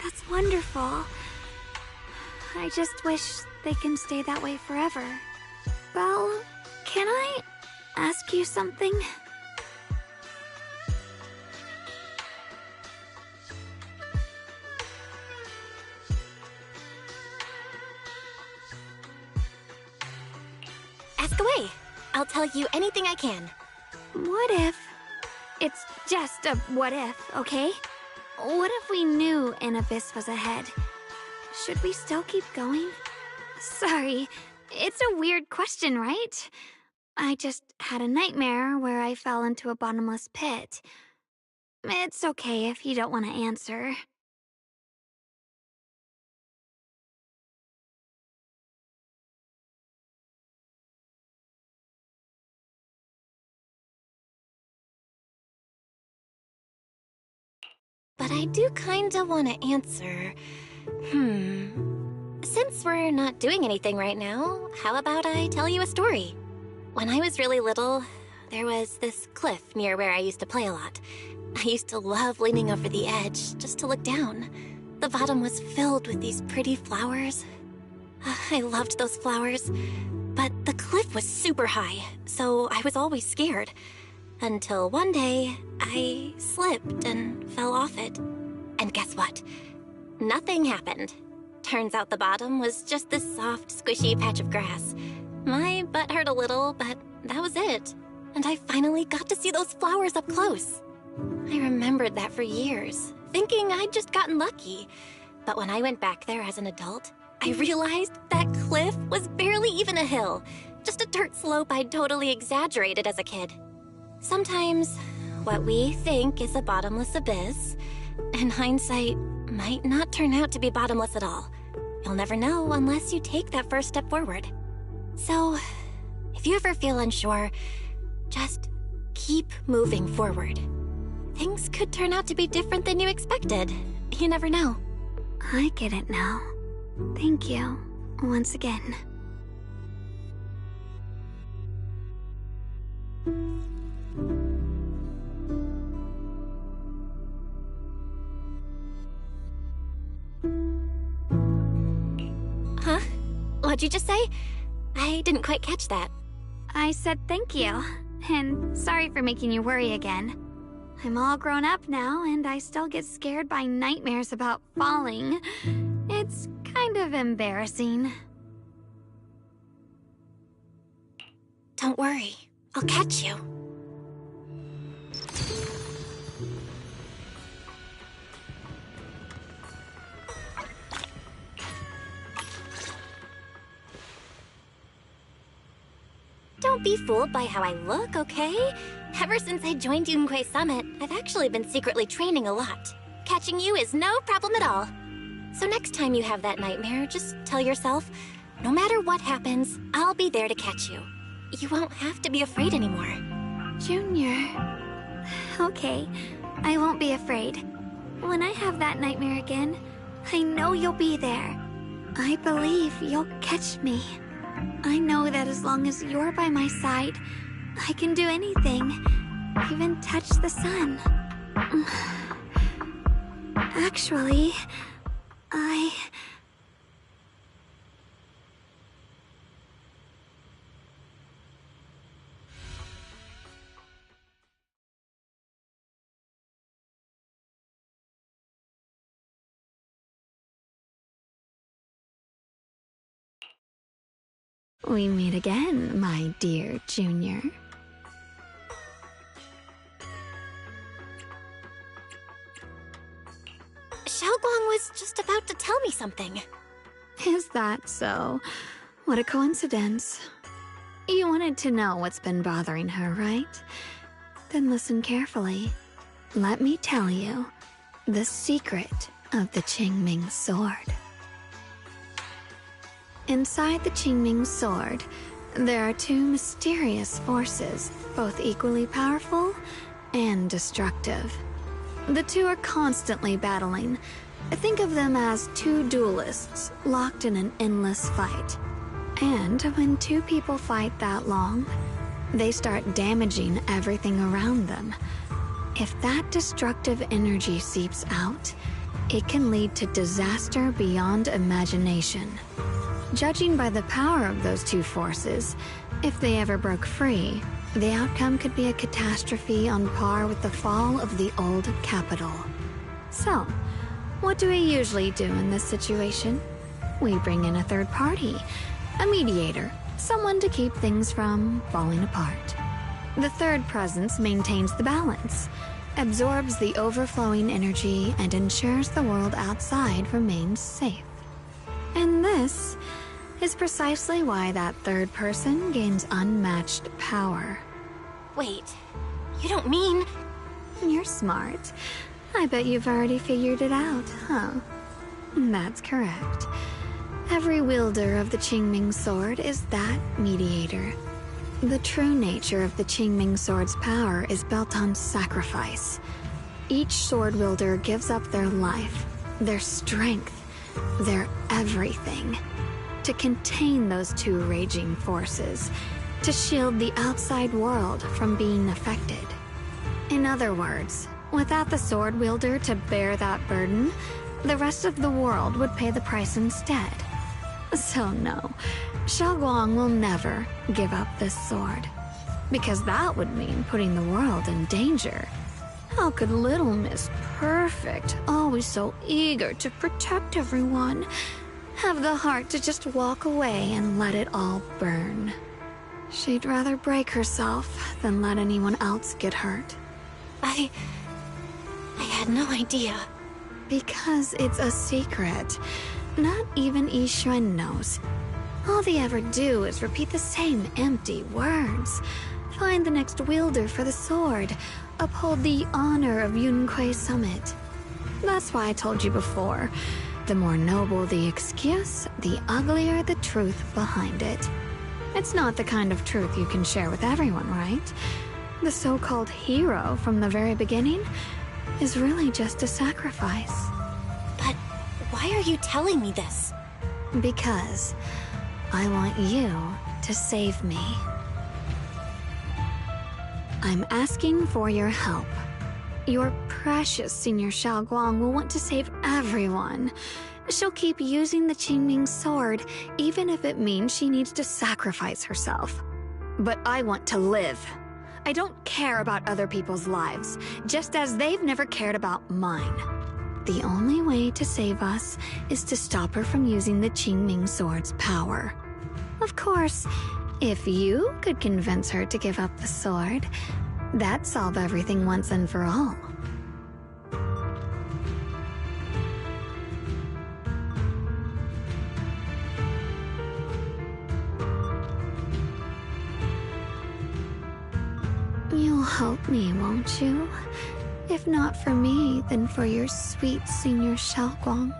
That's wonderful. I just wish they can stay that way forever. Well, can I ask you something? Ask away. I'll tell you anything I can. What if... It's just a what if, okay? What if we knew an abyss was ahead? Should we still keep going? Sorry, it's a weird question, right? I just had a nightmare where I fell into a bottomless pit. It's okay if you don't want to answer. But I do kinda wanna answer. Since we're not doing anything right now, how about I tell you a story? When I was really little, there was this cliff near where I used to play a lot. I used to love leaning over the edge just to look down. The bottom was filled with these pretty flowers. I loved those flowers. But the cliff was super high, so I was always scared. Until one day, I slipped and fell off it. And guess what? Nothing happened. Turns out the bottom was just this soft, squishy patch of grass. My butt hurt a little, but that was it. And I finally got to see those flowers up close. I remembered that for years, thinking I'd just gotten lucky. But when I went back there as an adult, I realized that cliff was barely even a hill. Just a dirt slope I'd totally exaggerated as a kid. Sometimes, what we think is a bottomless abyss, in hindsight, might not turn out to be bottomless at all. You'll never know unless you take that first step forward. So, if you ever feel unsure, just keep moving forward. Things could turn out to be different than you expected. You never know. I get it now. Thank you, once again. Huh? What'd you just say? I didn't quite catch that. I said thank you, and sorry for making you worry again. I'm all grown up now, and I still get scared by nightmares about falling. It's kind of embarrassing. Don't worry. I'll catch you. Don't be fooled by how I look, okay? Ever since I joined Yunquei Summit, I've actually been secretly training a lot. Catching you is no problem at all. So next time you have that nightmare, just tell yourself, no matter what happens, I'll be there to catch you. You won't have to be afraid anymore. Junior... Okay, I won't be afraid. When I have that nightmare again, I know you'll be there. I believe you'll catch me. I know that as long as you're by my side, I can do anything, even touch the sun. Actually, We meet again, my dear Junior. Xiaoguang was just about to tell me something. Is that so? What a coincidence. You wanted to know what's been bothering her, right? Then listen carefully. Let me tell you the secret of the Qingming sword. Inside the Qingming sword, there are two mysterious forces, both equally powerful and destructive. The two are constantly battling. Think of them as two duelists locked in an endless fight. And when two people fight that long, they start damaging everything around them. If that destructive energy seeps out, it can lead to disaster beyond imagination. Judging by the power of those two forces, if they ever broke free, the outcome could be a catastrophe on par with the fall of the old capital. So, what do we usually do in this situation? We bring in a third party, a mediator, someone to keep things from falling apart. The third presence maintains the balance, absorbs the overflowing energy, and ensures the world outside remains safe. And this is precisely why that third person gains unmatched power. Wait, you don't mean... You're smart. I bet you've already figured it out, huh? That's correct. Every wielder of the Qingming sword is that mediator. The true nature of the Qingming sword's power is built on sacrifice. Each sword wielder gives up their life, their strength, their everything, to contain those two raging forces, to shield the outside world from being affected. In other words, without the sword wielder to bear that burden, the rest of the world would pay the price instead. So no, Xiaoguang will never give up this sword, because that would mean putting the world in danger. How could little Miss Perfect, always so eager to protect everyone, have the heart to just walk away and let it all burn? She'd rather break herself than let anyone else get hurt. I had no idea. Because it's a secret. Not even Yixuan knows. All they ever do is repeat the same empty words. Find the next wielder for the sword. Uphold the honor of Yunquei Summit. That's why I told you before. The more noble the excuse, the uglier the truth behind it. It's not the kind of truth you can share with everyone, right? The so-called hero from the very beginning is really just a sacrifice. But why are you telling me this? Because I want you to save me. I'm asking for your help. Your precious Senior Xiaoguang will want to save everyone. She'll keep using the Qingming sword, even if it means she needs to sacrifice herself. But I want to live. I don't care about other people's lives, just as they've never cared about mine. The only way to save us is to stop her from using the Qingming sword's power. Of course, if you could convince her to give up the sword, that'd solve everything once and for all. You'll help me, won't you? If not for me, then for your sweet Senior Xiaoguang.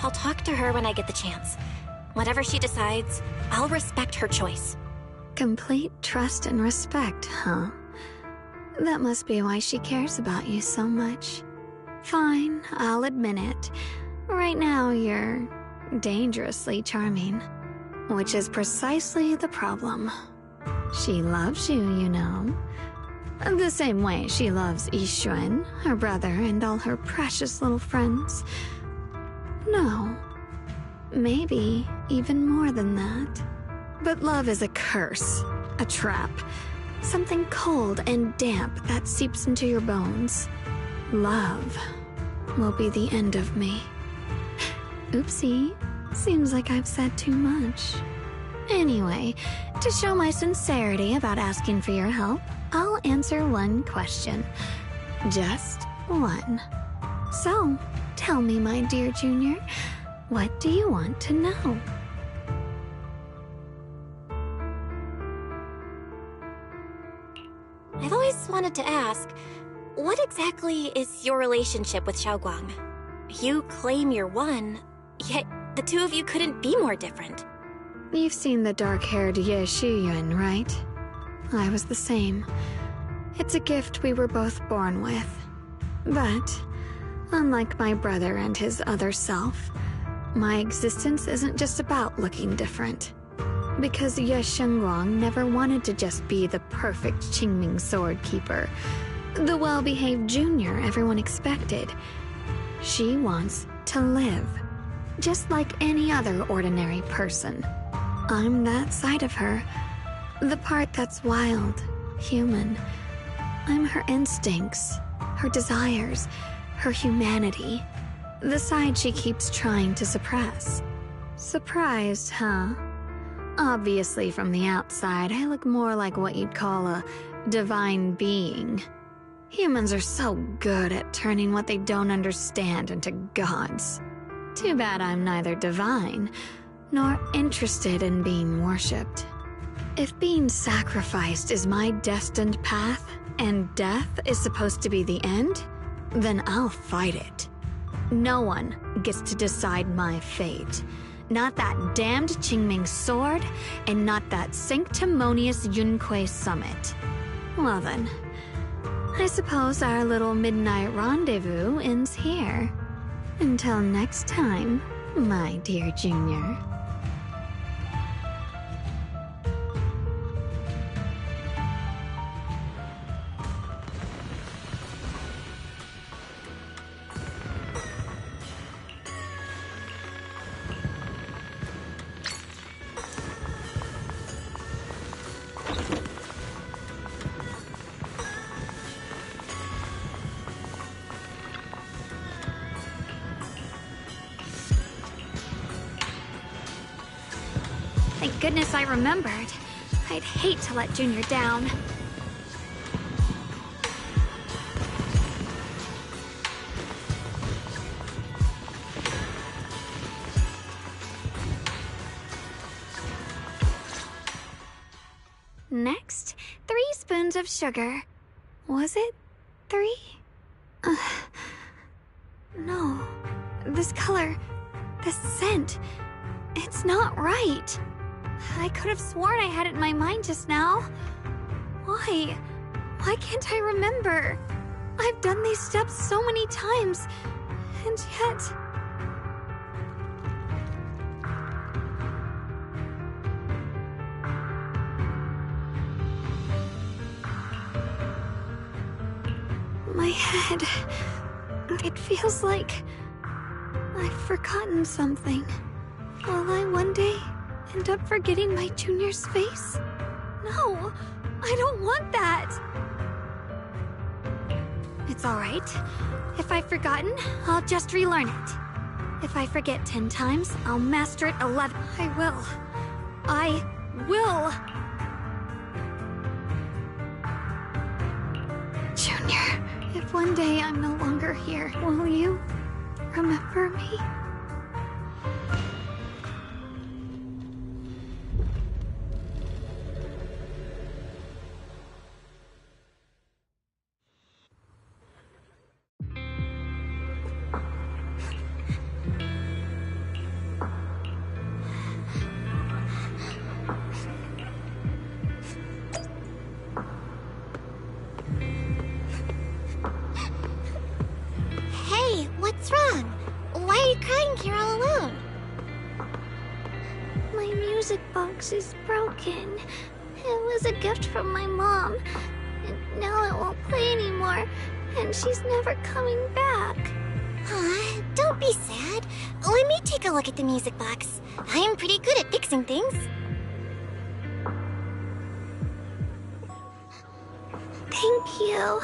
I'll talk to her when I get the chance. Whatever she decides, I'll respect her choice. Complete trust and respect, huh? That must be why she cares about you so much. Fine, I'll admit it. Right now, you're dangerously charming. Which is precisely the problem. She loves you, you know. The same way she loves Yixuan, her brother, and all her precious little friends. No. Maybe even more than that. But love is a curse, a trap. Something cold and damp that seeps into your bones. Love will be the end of me. Oopsie. Seems like I've said too much. Anyway, to show my sincerity about asking for your help, I'll answer one question. Just one. So, tell me, my dear Junior, what do you want to know? I've always wanted to ask, what exactly is your relationship with Xiaoguang? You claim you're one, yet the two of you couldn't be more different. You've seen the dark-haired Ye Shiyun, right? I was the same. It's a gift we were both born with. But, unlike my brother and his other self, my existence isn't just about looking different. Because Ye Shengguang never wanted to just be the perfect Qingming sword keeper, the well-behaved junior everyone expected. She wants to live, just like any other ordinary person. I'm that side of her, the part that's wild, human. I'm her instincts, her desires, her humanity, the side she keeps trying to suppress. Surprised, huh? Obviously, from the outside, I look more like what you'd call a divine being. Humans are so good at turning what they don't understand into gods. Too bad I'm neither divine, nor interested in being worshipped. If being sacrificed is my destined path, and death is supposed to be the end, then I'll fight it. No one gets to decide my fate. Not that damned Qingming sword, and not that sanctimonious Yunque summit. Well then, I suppose our little midnight rendezvous ends here. Until next time, my dear Junior. Thank goodness I remembered. I'd hate to let Junior down. Next, 3 spoons of sugar. Was it 3? No. This color, this scent, it's not right. I could have sworn I had it in my mind just now. Why? Why can't I remember? I've done these steps so many times, and yet... My head... It feels like... I've forgotten something. Will I one day end up forgetting my Junior's face? No, I don't want that. It's alright. If I've forgotten, I'll just relearn it. If I forget 10 times, I'll master it 11. I will. I will. Junior, if one day I'm no longer here, will you remember me? What's wrong? Why are you crying here all alone? My music box is broken. It was a gift from my mom. And now it won't play anymore. And she's never coming back. Don't be sad. Let me take a look at the music box. I'm pretty good at fixing things. Thank you.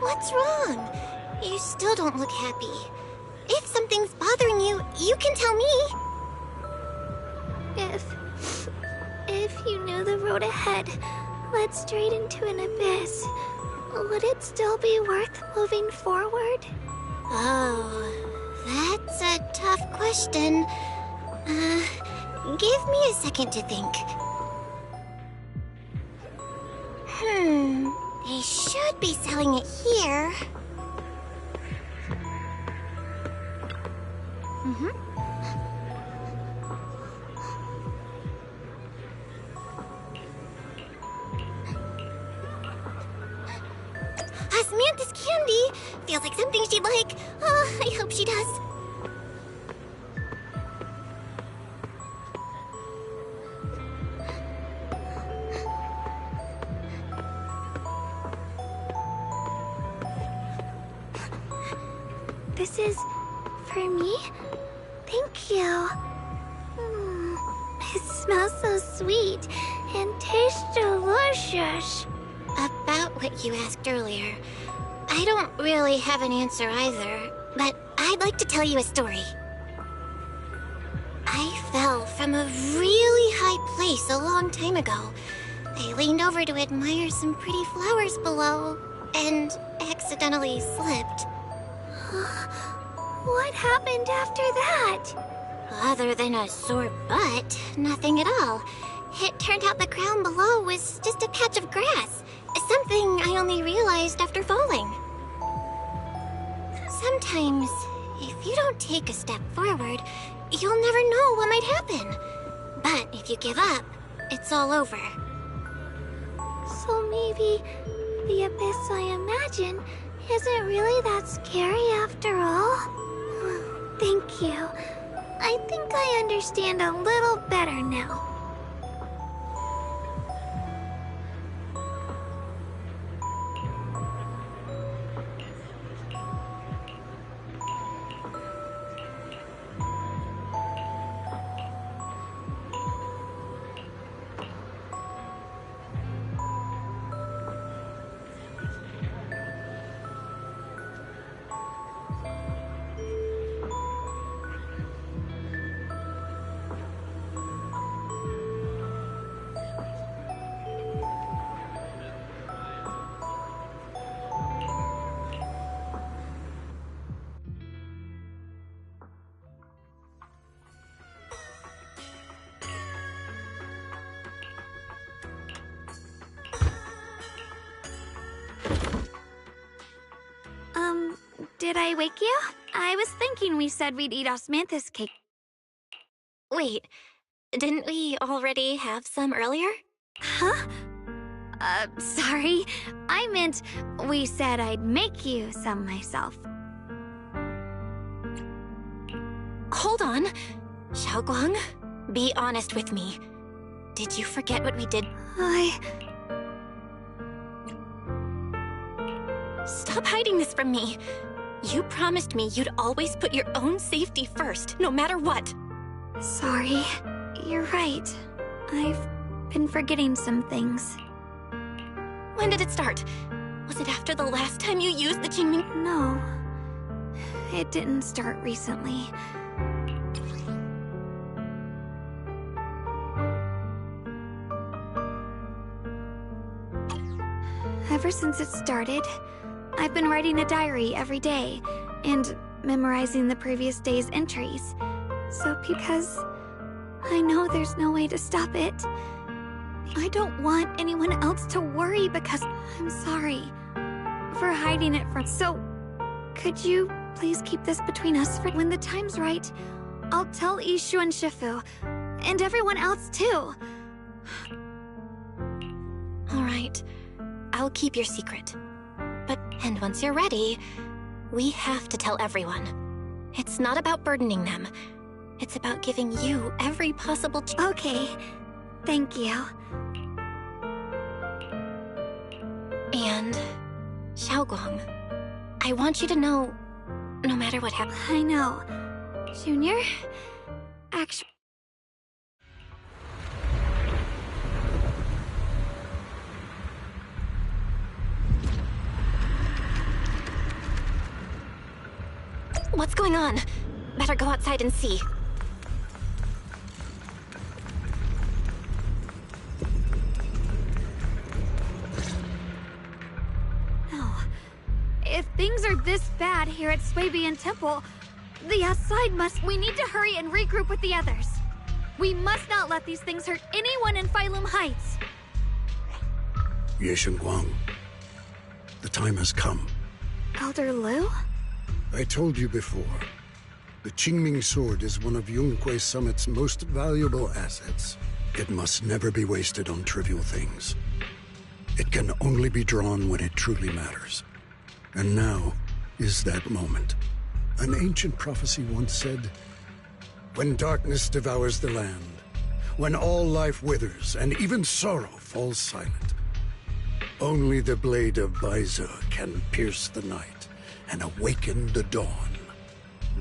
What's wrong? You still don't look happy. If something's bothering you, you can tell me. If you knew the road ahead, led straight into an abyss, would it still be worth moving forward? Oh, that's a tough question. Give me a second to think. They should be selling it here. Samantha's candy! Feels like something she'd like. Oh, I hope she does. This is for me? Thank you. It smells so sweet and tastes delicious. About what you asked earlier, I don't really have an answer either, but I'd like to tell you a story. I fell from a really high place a long time ago. I leaned over to admire some pretty flowers below, and accidentally slipped. What happened after that? Other than a sore butt, nothing at all. It turned out the ground below was just a patch of grass. Something I only realized after falling. Sometimes, if you don't take a step forward, you'll never know what might happen. But if you give up, it's all over. So maybe the abyss I imagine isn't really that scary after all? Thank you. I think I understand a little better now. Did I wake you? I was thinking we said we'd eat osmanthus cake. Wait, didn't we already have some earlier? Huh? Sorry. I meant we said I'd make you some myself. Hold on. Xiaoguang, be honest with me. Did you forget what we did? Stop hiding this from me. You promised me you'd always put your own safety first, no matter what. Sorry. You're right. I've been forgetting some things. When did it start? Was it after the last time you used the Qingming? No. It didn't start recently. Ever since it started, I've been writing a diary every day and memorizing the previous day's entries. So because I know there's no way to stop it, I don't want anyone else to worry because I'm sorry for hiding it from... So, could you please keep this between us for when the time's right? I'll tell Ishu and Shifu, and everyone else too. All right, I'll keep your secret. And once you're ready, we have to tell everyone. It's not about burdening them. It's about giving you every possible chance. Okay, thank you. And, Xiaoguang, I want you to know, no matter what happens... I know. Junior, actually... What's going on? Better go outside and see. things are this bad here at Swabian Temple, the outside must... We need to hurry and regroup with the others. We must not let these things hurt anyone in Phylum Heights. Ye Shengguang, the time has come. Elder Lu? I told you before, the Qingming sword is one of Yunque Summit's most valuable assets. It must never be wasted on trivial things. It can only be drawn when it truly matters. And now is that moment. An ancient prophecy once said, when darkness devours the land, when all life withers and even sorrow falls silent, only the blade of Baize can pierce the night and awaken the dawn.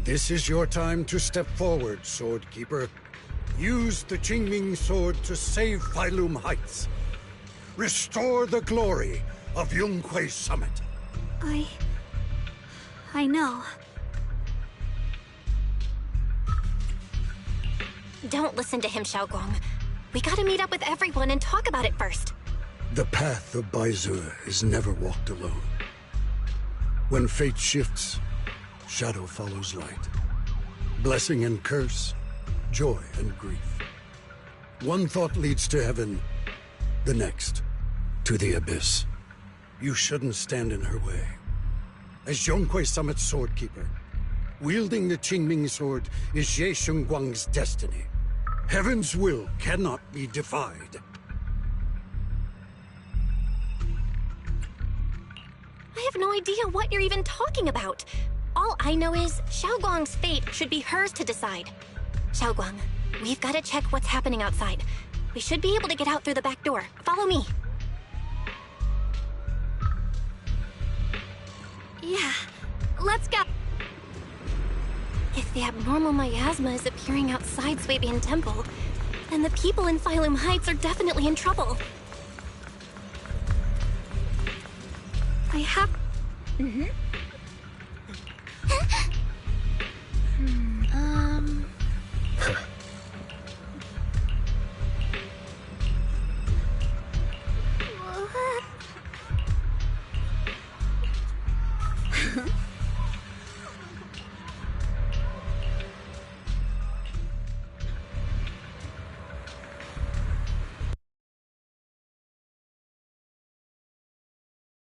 This is your time to step forward, Swordkeeper. Use the Qingming sword to save Phylum Heights. Restore the glory of Yunque Summit. I know. Don't listen to him, Xiaoguang. We gotta meet up with everyone and talk about it first. The path of Baize is never walked alone. When fate shifts, shadow follows light. Blessing and curse, joy and grief. One thought leads to heaven, the next to the abyss. You shouldn't stand in her way. As Yunque Summit's swordkeeper, wielding the Qingming sword is Ye Shengguang's destiny. Heaven's will cannot be defied. I have no idea what you're even talking about. All I know is Xiaoguang's fate should be hers to decide. Xiaoguang, we've got to check what's happening outside. We should be able to get out through the back door. Follow me. Yeah, let's go. If the abnormal miasma is appearing outside Swabian Temple, then the people in Phylum Heights are definitely in trouble. I have...